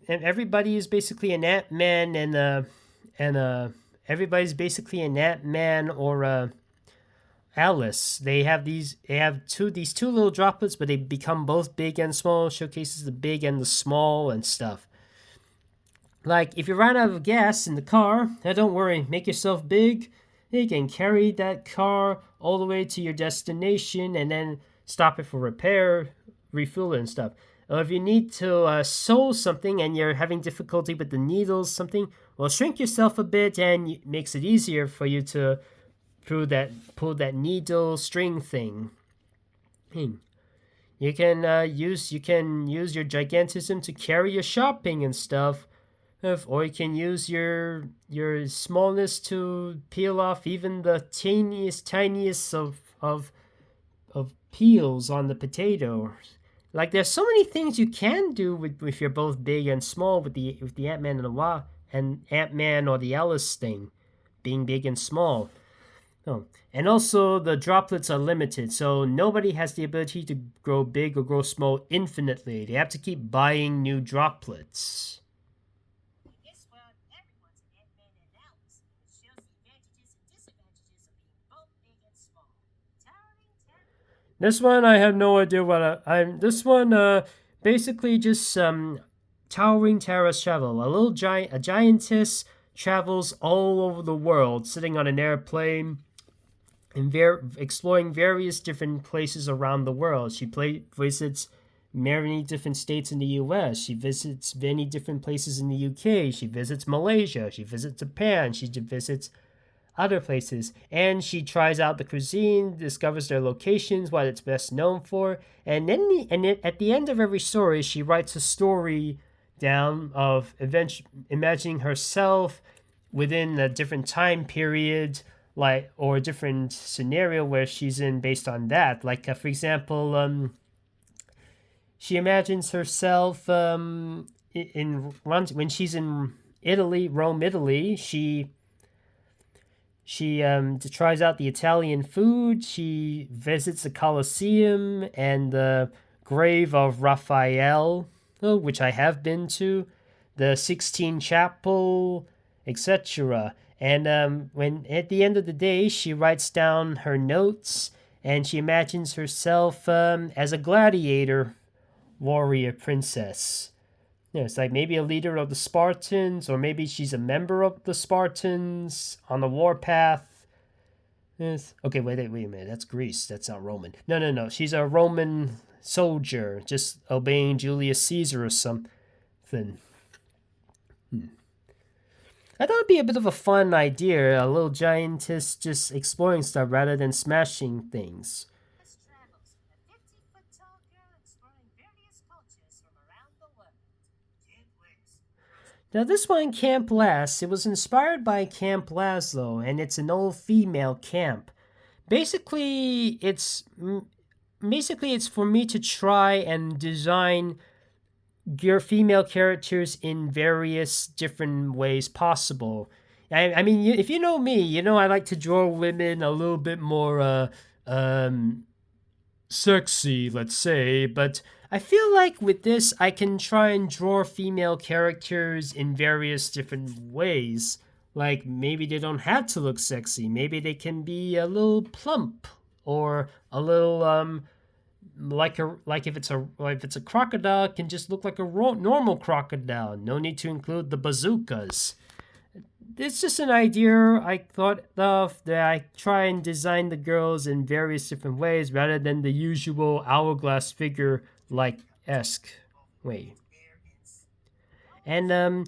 everybody is basically an Ant-Man and everybody's basically an Ant-Man or a Alice. They have these two little droplets, but they become both big and small. Showcases the big and the small and stuff. Like if you run out of gas in the car, don't worry, make yourself big. You can carry that car all the way to your destination and then stop it for repair, refuel it and stuff. Or if you need to sew something and you're having difficulty with the needles, something, well, shrink yourself a bit and it makes it easier for you to pull that needle string thing. You can use your gigantism to carry your shopping and stuff, or you can use your smallness to peel off even the tiniest of peels on the potato. Like there's so many things you can do if you're both big and small with the Ant-Man and Ant-Man or the Alice thing, being big and small. Oh, and also the droplets are limited, so nobody has the ability to grow big or grow small infinitely. They have to keep buying new droplets. This one I have no idea what I'm. This one basically just towering terrace travel. A giantess travels all over the world, sitting on an airplane and exploring various different places around the world. She visits many different states in the U.S. She visits many different places in the U.K. She visits Malaysia. She visits Japan. She visits other places, and she tries out the cuisine, discovers their locations, what it's best known for, and then at the end of every story, she writes a story down of imagining herself within a different time period, like, or a different scenario where she's in based on that. Like, for example, she imagines herself when she's in Rome, Italy. She tries out the Italian food. She visits the Colosseum and the grave of Raphael, which I have been to, the Sixtine Chapel, etc. And when at the end of the day, she writes down her notes and she imagines herself as a gladiator warrior princess. It's like maybe a leader of the Spartans, or maybe she's a member of the Spartans on the warpath. Yes. Okay, wait a minute. That's Greece. That's not Roman. No. She's a Roman soldier, just obeying Julius Caesar or something. I thought it'd be a bit of a fun idea, a little giantess just exploring stuff rather than smashing things. Now this one, Camp Lass, it was inspired by Camp Laszlo, and it's an all-female camp. Basically, it's for me to try and design your female characters in various different ways possible. I mean, if you know me, you know I like to draw women a little bit more sexy, let's say, but I feel like with this, I can try and draw female characters in various different ways. Like, maybe they don't have to look sexy. Maybe they can be a little plump, or a little, if it's a crocodile, it can just look like a normal crocodile. No need to include the bazookas. It's just an idea I thought of, that I try and design the girls in various different ways rather than the usual hourglass figure like esque way. And but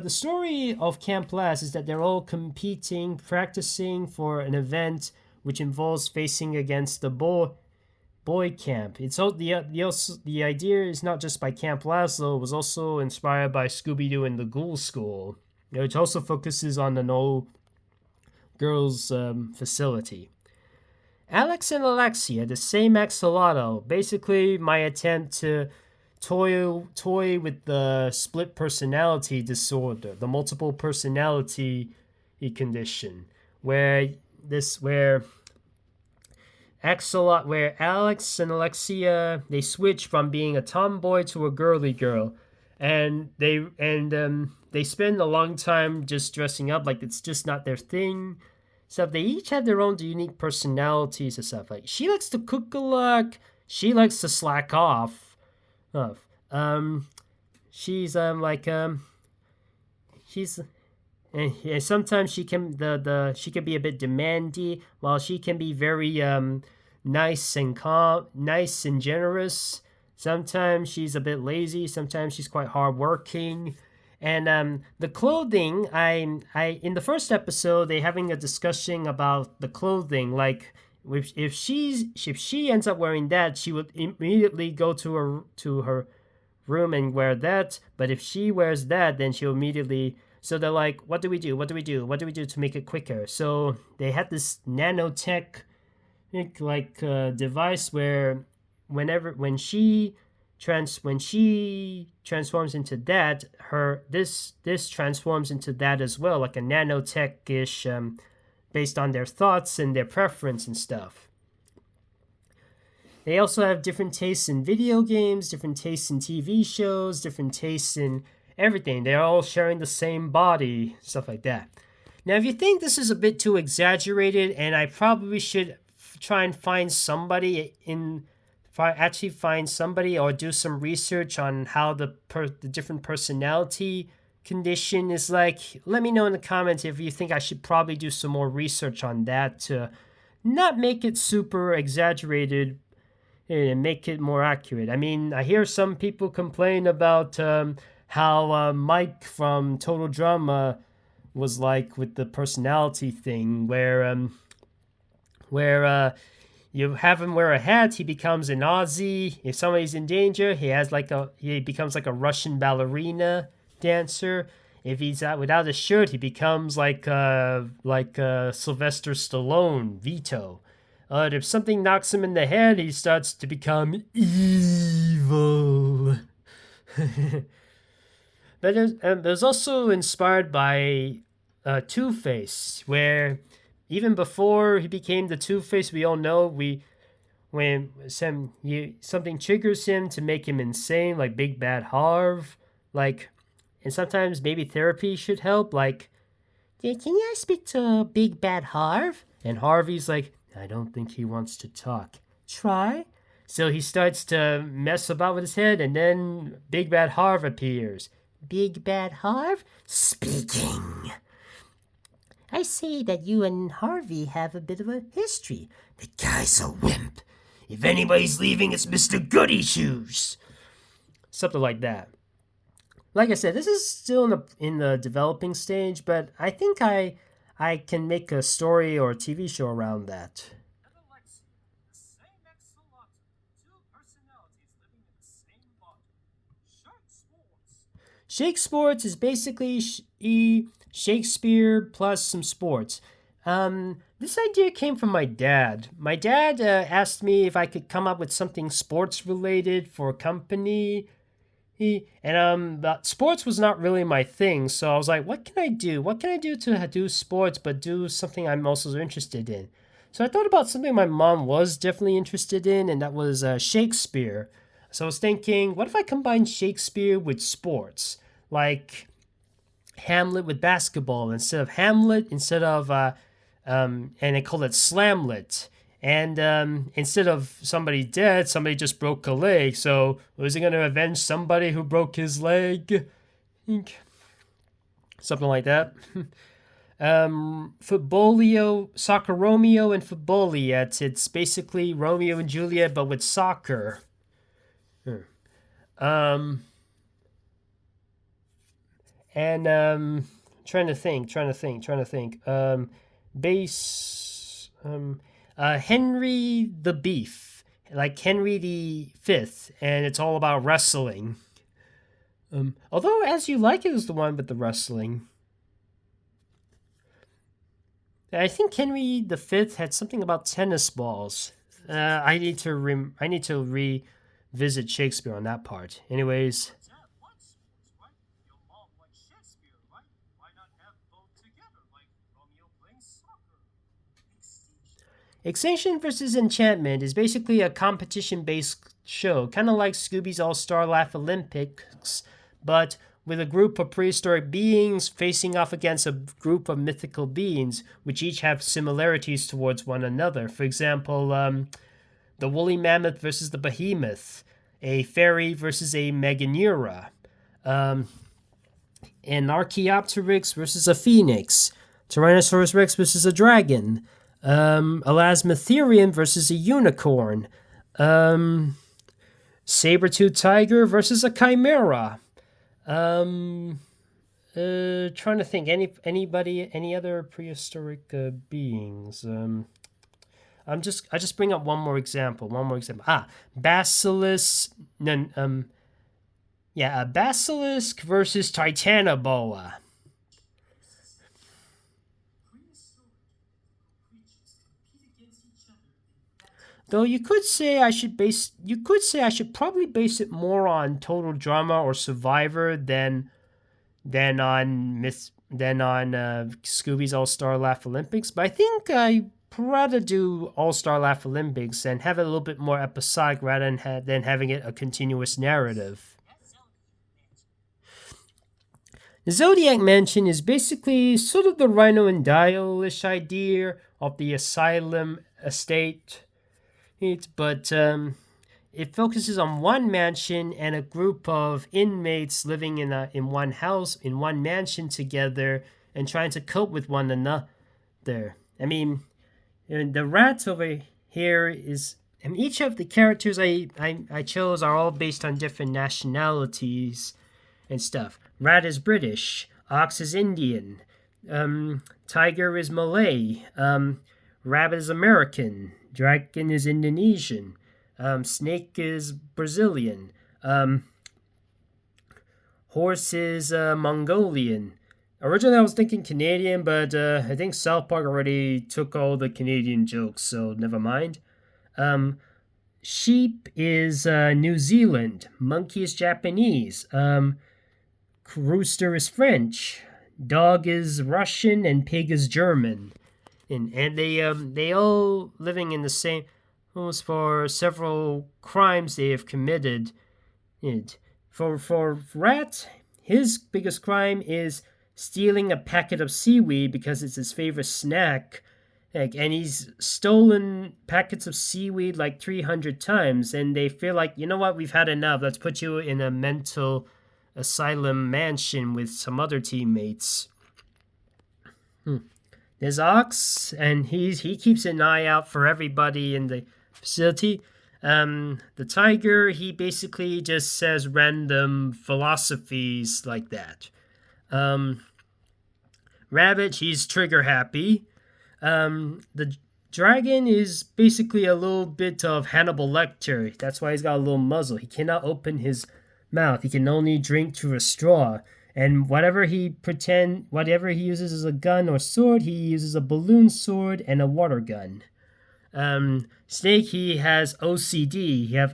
the story of Camp Lass is that they're all competing, practicing for an event which involves facing against the boy camp. It's all the idea is not just by Camp Laszlo. It was also inspired by Scooby-Doo and the Ghoul School, which also focuses on an all girls facility. Alex and Alexia, the same axolotl. Basically, my attempt to toy with the split personality disorder, the multiple personality condition, where Alex and Alexia, they switch from being a tomboy to a girly girl. they spend a long time just dressing up like it's just not their thing. So they each have their own unique personalities and stuff. Like she likes to cook a lot. She likes to slack off. Oh, um, she's she's and sometimes she can she can be a bit demanding, while she can be very nice and calm, nice and generous. Sometimes she's a bit lazy. Sometimes she's quite hardworking. And the clothing, I in the first episode, they having a discussion about the clothing. Like, if she ends up wearing that, she would immediately go to her room and wear that. But if she wears that, then she'll immediately. So they're like, what do we do? What do we do? What do we do to make it quicker? So they had this nanotech device where when she transforms into that, this transforms into that as well, like a nanotech-ish, based on their thoughts and their preference and stuff. They also have different tastes in video games, different tastes in TV shows, different tastes in everything. They're all sharing the same body, stuff like that. Now, if you think this is a bit too exaggerated, and I probably should try and find somebody or do some research on how the different personality condition is like, let me know in the comments if you think I should probably do some more research on that to not make it super exaggerated and make it more accurate. I mean, I hear some people complain about how Mike from Total Drama was like with the personality thing, where you have him wear a hat, he becomes an Aussie. If somebody's in danger, he becomes like a Russian ballerina dancer. If he's out without a shirt, he becomes like Sylvester Stallone, Vito. If something knocks him in the head, he starts to become evil. But there's also inspired by Two-Face, where even before he became the Two-Face we all know, when something triggers him to make him insane, like Big Bad Harv, and sometimes maybe therapy should help, like, yeah, can I speak to Big Bad Harv? And Harvey's like, I don't think he wants to talk. Try? So he starts to mess about with his head, and then Big Bad Harv appears. Big Bad Harv? Speaking. I see that you and Harvey have a bit of a history. The guy's a wimp. If anybody's leaving, it's Mr. Goody Shoes. Something like that. Like I said, this is still in the developing stage, but I think I can make a story or a TV show around that. Shake Sports is basically Shakespeare plus some sports. This idea came from my dad. My dad asked me if I could come up with something sports related for a company. But sports was not really my thing, so I was like, what can I do? What can I do to do sports but do something I'm also interested in? So I thought about something my mom was definitely interested in, and that was Shakespeare. So I was thinking, what if I combine Shakespeare with sports? Like Hamlet with basketball and they call it Slamlet. And instead of somebody dead, somebody just broke a leg. So was he going to avenge somebody who broke his leg? Something like that. Footballio, Soccer Romeo and Footballiet. It's basically Romeo and Juliet, but with soccer. Trying to think. Henry the Beef, like Henry the Fifth, and it's all about wrestling. Although As You Like It is the one with the wrestling. I think Henry the Fifth had something about tennis balls. I need to revisit Shakespeare on that part. Anyways. Extinction versus Enchantment is basically a competition-based show, kind of like Scooby's All-Star Laugh Olympics, but with a group of prehistoric beings facing off against a group of mythical beings, which each have similarities towards one another. For example, the woolly mammoth versus the behemoth, a fairy versus a meganeura, an Archaeopteryx versus a phoenix, Tyrannosaurus rex versus a dragon, Elasmotherium versus a unicorn, saber-toothed tiger versus a chimera. Trying to think, any other prehistoric beings. I just bring up one more example. Basilisk. A basilisk versus Titanoboa. Though you could say I should probably base it more on Total Drama or Survivor than on Scooby's All Star Laugh Olympics. But I think I rather do All Star Laugh Olympics and have it a little bit more episodic rather than having it a continuous narrative. The Zodiac Mansion is basically sort of the Rhino and Dile-ish idea of the asylum estate. But it focuses on one mansion and a group of inmates living in one house, in one mansion together, and trying to cope with one another. I mean, the rat over here is, and each of the characters I chose are all based on different nationalities and stuff. Rat is British, Ox is Indian, Tiger is Malay, Rabbit is American, Dragon is Indonesian, Snake is Brazilian, Horse is Mongolian. Originally I was thinking Canadian, but I think South Park already took all the Canadian jokes, so never mind. Sheep is New Zealand, Monkey is Japanese, Rooster is French, Dog is Russian, and Pig is German. And they all living in the same homes for several crimes they have committed. For Rat, his biggest crime is stealing a packet of seaweed because it's his favorite snack. And he's stolen packets of seaweed like 300 times, and they feel like, you know what, we've had enough. Let's put you in a mental asylum mansion with some other teammates. There's Ox, and he keeps an eye out for everybody in the facility. The Tiger, he basically just says random philosophies like that. Rabbit, he's trigger happy. The Dragon is basically a little bit of Hannibal Lecter. That's why he's got a little muzzle. He cannot open his mouth. He can only drink through a straw. And whatever he uses as a gun or sword, he uses a balloon sword and a water gun. Snake, he has OCD. He have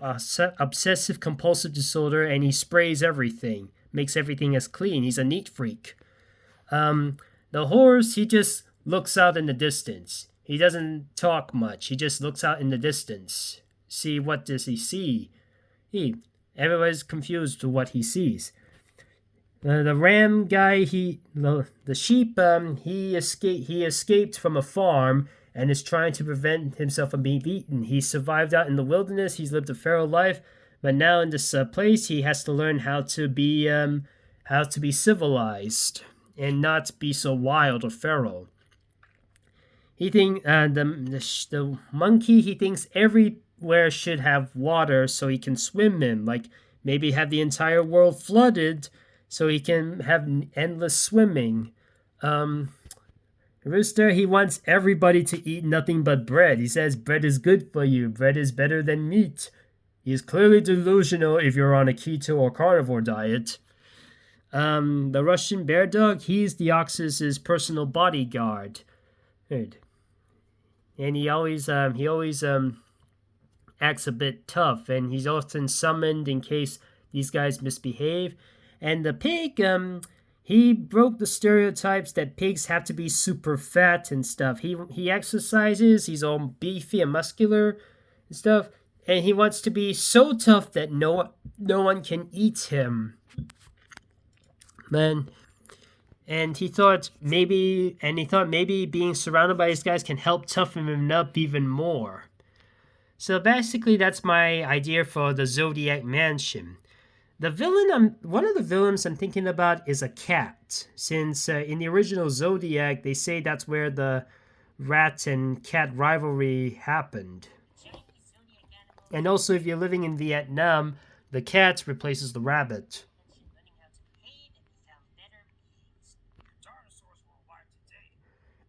obsessive compulsive disorder, and he sprays everything, makes everything as clean. He's a neat freak. The Horse, he just looks out in the distance. He doesn't talk much. He just looks out in the distance. See, what does he see? Everybody's confused to what he sees. The Ram guy, the sheep, he escaped from a farm and is trying to prevent himself from being beaten. He survived out in the wilderness. He's lived a feral life, but now in this place, he has to learn how to be civilized and not be so wild or feral. The monkey, he thinks everywhere should have water so he can swim in, like maybe have the entire world flooded so he can have endless swimming. Rooster, he wants everybody to eat nothing but bread. He says bread is good for you. Bread is better than meat. He is clearly delusional if you're on a keto or carnivore diet. The Russian bear dog, he's the Ox's personal bodyguard. And he always acts a bit tough, and he's often summoned in case these guys misbehave. And the pig, he broke the stereotypes that pigs have to be super fat and stuff. He exercises, he's all beefy and muscular and stuff, and he wants to be so tough that no one can eat him. Man, and he thought maybe being surrounded by these guys can help toughen him up even more. So basically, that's my idea for the Zodiac Mansion. One of the villains I'm thinking about is a cat, since in the original Zodiac they say that's where the rat and cat rivalry happened. And also, if you're living in Vietnam, the cat replaces the rabbit.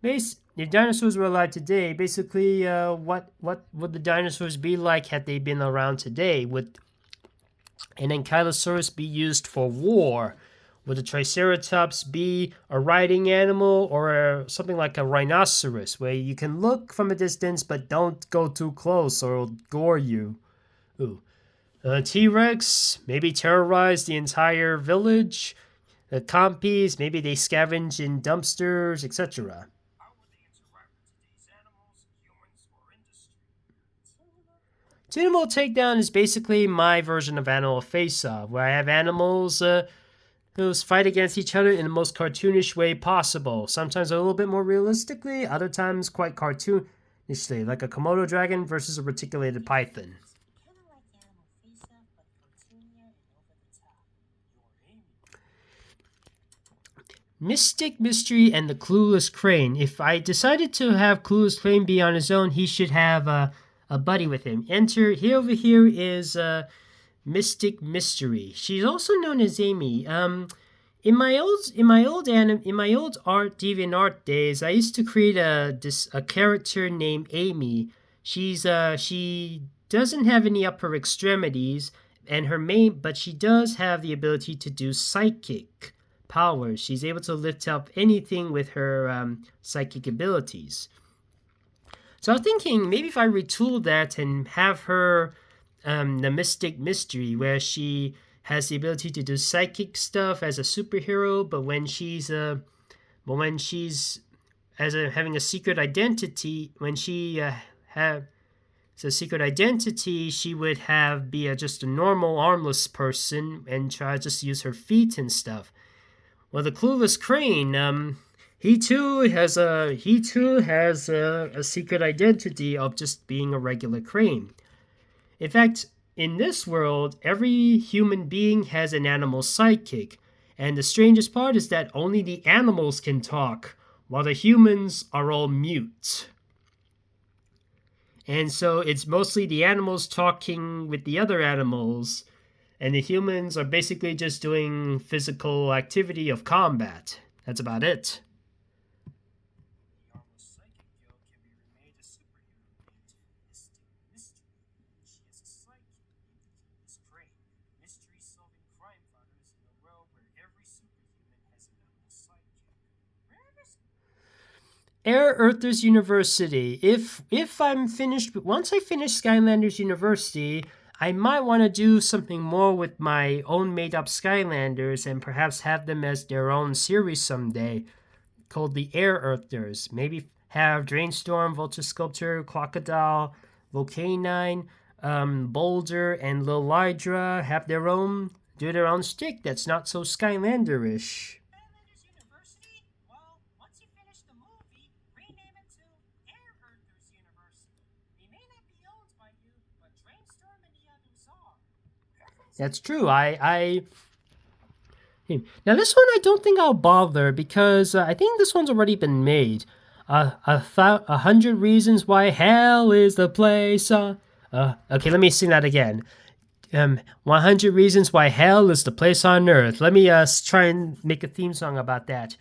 If dinosaurs were alive today, basically, what would the dinosaurs be like had they been around today? Would an ankylosaurus be used for war? Would a triceratops be a riding animal, or something like a rhinoceros, where you can look from a distance but don't go too close or it'll gore you? Ooh. T-Rex, maybe terrorize the entire village. The compies, maybe they scavenge in dumpsters, etc. Animal Takedown is basically my version of Animal Face-Off, where I have animals who fight against each other in the most cartoonish way possible. Sometimes a little bit more realistically, other times quite cartoonishly, like a Komodo dragon versus a reticulated python. Mystic Mystery and the Clueless Crane. If I decided to have Clueless Crane be on his own, he should have a buddy with him. Over here is Mystic Mystery. She's also known as Amy. In my old art DeviantArt days, I used to create a character named Amy. She doesn't have any upper extremities, but she does have the ability to do psychic powers. She's able to lift up anything with her psychic abilities. So I was thinking maybe if I retool that and have her the Mystic Mystery, where she has the ability to do psychic stuff as a superhero, but when she's having a secret identity, she would be just a normal armless person and try to just use her feet and stuff. Well, the Clueless Crane, he too has a secret identity of just being a regular crane. In fact, in this world, every human being has an animal psychic, and the strangest part is that only the animals can talk, while the humans are all mute. And so it's mostly the animals talking with the other animals, and the humans are basically just doing physical activity of combat. That's about it. Air Earthers University. Once I finish Skylanders University, I might want to do something more with my own made-up Skylanders and perhaps have them as their own series someday, called the Air Earthers. Maybe have Drainstorm, Vulture Sculptor, Crocodile, Volcanine, Boulder, and Lil Hydra do their own stick that's not so Skylander-ish. That's true. Now this one I don't think I'll bother because I think this one's already been made. 100 Reasons Why Hell is the Place. Okay, let me sing that again. 100 Reasons Why Hell is the Place on Earth. Let me try and make a theme song about that.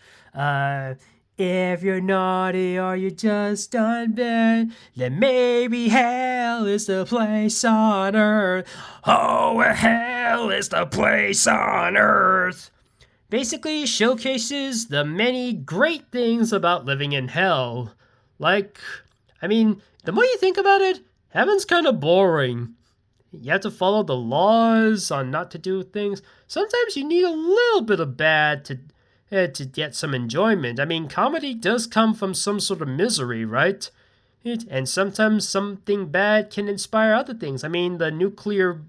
If you're naughty or you just done bad, then maybe hell is the place on earth. Oh, hell is the place on earth. Basically showcases the many great things about living in hell. The more you think about it, heaven's kind of boring. You have to follow the laws on not to do things. Sometimes you need a little bit of bad to get some enjoyment. Comedy does come from some sort of misery, right? And sometimes something bad can inspire other things. The nuclear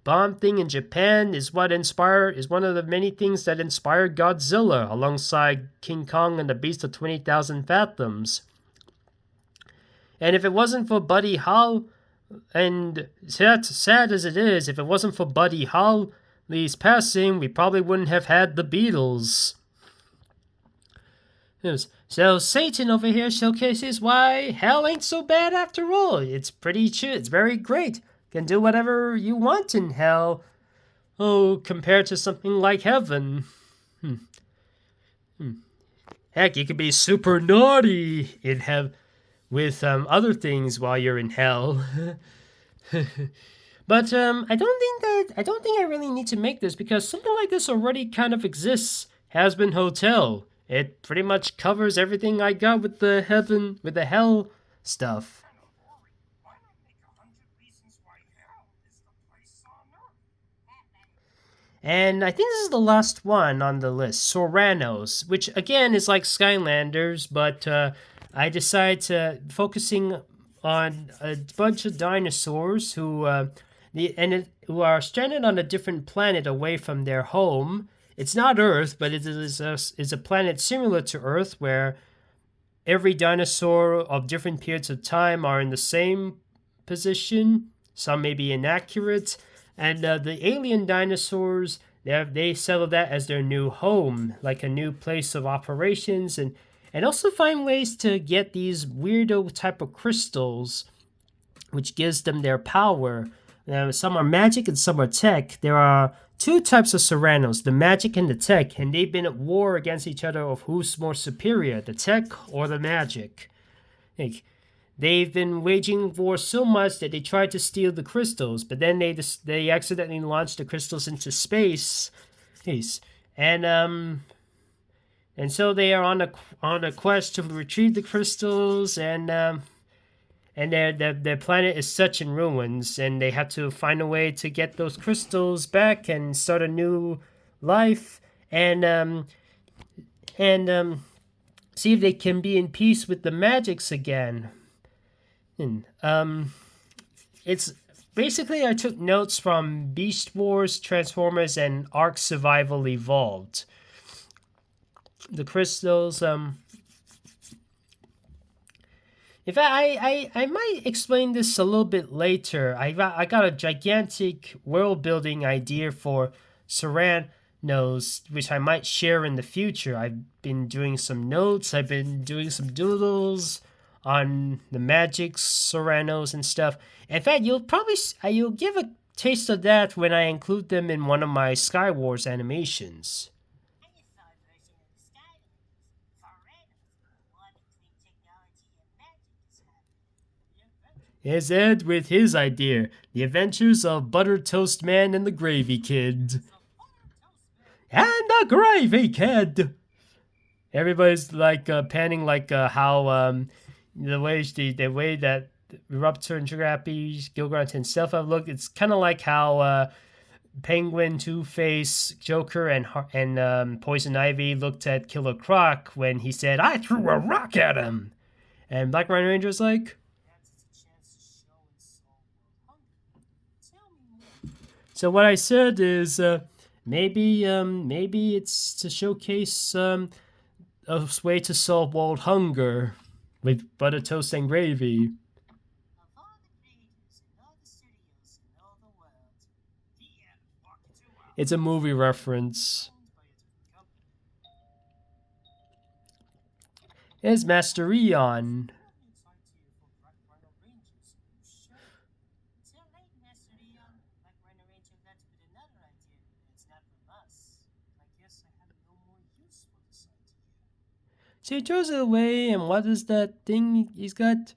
bomb thing in Japan is one of the many things that inspired Godzilla, alongside King Kong and the Beast of 20,000 Fathoms. And if it wasn't for Buddy Holly, and that's sad as it is, if it wasn't for Buddy Holly's passing, we probably wouldn't have had the Beatles. So Satan over here showcases why hell ain't so bad after all. It's pretty chill. It's very great. Can do whatever you want in hell. Oh, compared to something like heaven. Heck, you could be super naughty in hell with other things while you're in hell. But I don't think I really need to make this, because something like this already kind of exists. Has-Been Hotel. It pretty much covers everything I got with the hell stuff. And I think this is the last one on the list, Soranos, which again is like Skylanders, but I decided to focusing on a bunch of dinosaurs who are stranded on a different planet away from their home. It's not Earth, but it is a planet similar to Earth, where every dinosaur of different periods of time are in the same position. Some may be inaccurate. And the alien dinosaurs, they settle that as their new home, like a new place of operations, and also find ways to get these weirdo type of crystals, which gives them their power. Some are magic and some are tech. There are two types of Soranos, the magic and the tech, and they've been at war against each other of who's more superior, the tech or the magic. They've been waging war so much that they tried to steal the crystals, but then they accidentally launched the crystals into space. And so they are on a quest to retrieve the crystals, and their planet is such in ruins, and they have to find a way to get those crystals back and start a new life, and see if they can be in peace with the magics again. It's basically, I took notes from Beast Wars, Transformers, and Ark Survival Evolved. The crystals, in fact, I might explain this a little bit later. I got a gigantic world building idea for Soranos, which I might share in the future. I've been doing some notes. I've been doing some doodles on the magic Soranos and stuff. In fact, you'll give a taste of that when I include them in one of my Sky Wars animations. Here's Ed with his idea, The Adventures of Buttered Toast Man and the Gravy Kid. And the Gravy Kid! Everybody's like panning like how the way that Rupture and Trappy, Gilgrant and Stealth have looked. It's kind of like how Penguin, Two-Face, Joker, and Poison Ivy looked at Killer Croc when he said, "I threw a rock at him," and Black Rhino Ranger's like, so what I said is maybe it's to showcase a way to solve world hunger with butter toast and gravy. It's a movie reference. Here's Master Eon. So he throws it away, and what is that thing he's got?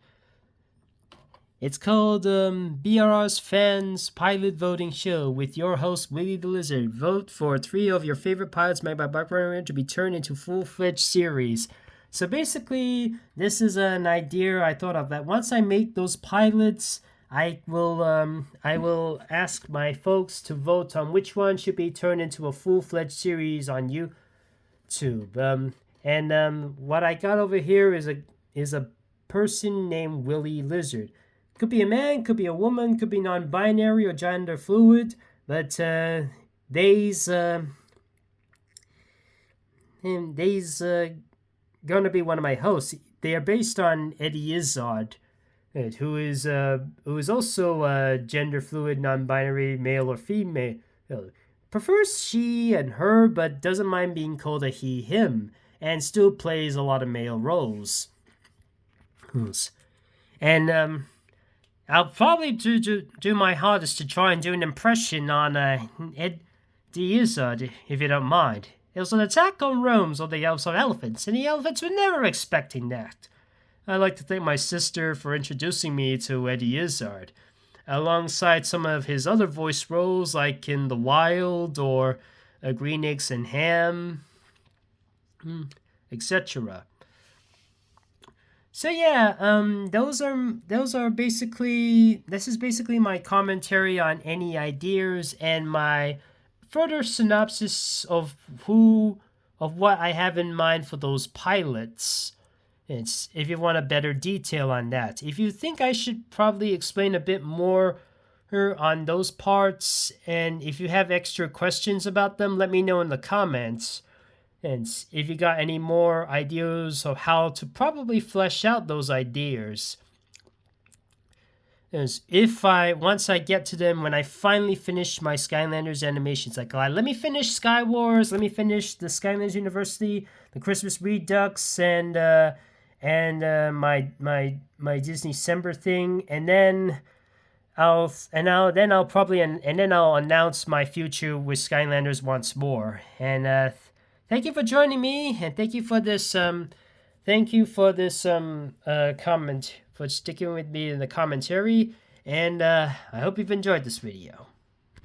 It's called BRR's Fans Pilot Voting Show with your host, Willie the Lizard. Vote for 3 of your favorite pilots made by Black Rhino to be turned into full-fledged series. So basically, this is an idea I thought of, that once I make those pilots, I will ask my folks to vote on which one should be turned into a full-fledged series on YouTube. And what I got over here is a person named Willie Lizard. Could be a man, could be a woman, could be non-binary or gender fluid. But they's going to be one of my hosts. They are based on Eddie Izzard, who is also gender fluid, non-binary, male or female. Prefers she and her, but doesn't mind being called a he/him, and still plays a lot of male roles. And I'll probably do my hardest to try and do an impression on Eddie Izzard, if you don't mind. It was an attack on Rome on the elves of elephants, and the elephants were never expecting that. I'd like to thank my sister for introducing me to Eddie Izzard, alongside some of his other voice roles like in The Wild or Green Eggs and Ham, etc. So yeah, those are basically, this is basically my commentary on any ideas and my further synopsis of what I have in mind for those pilots. It's if you want a better detail on that. If you think I should probably explain a bit more on those parts, and if you have extra questions about them, let me know in the comments. And if you got any more ideas of how to probably flesh out those ideas. Once I get to them, when I finally finish my Skylanders animations, like let me finish Sky Wars, let me finish the Skylanders University, the Christmas Redux, and my Disney December thing, and then I'll announce my future with Skylanders once more. And thank you for joining me, and thank you for this comment, for sticking with me in the commentary, and I hope you've enjoyed this video.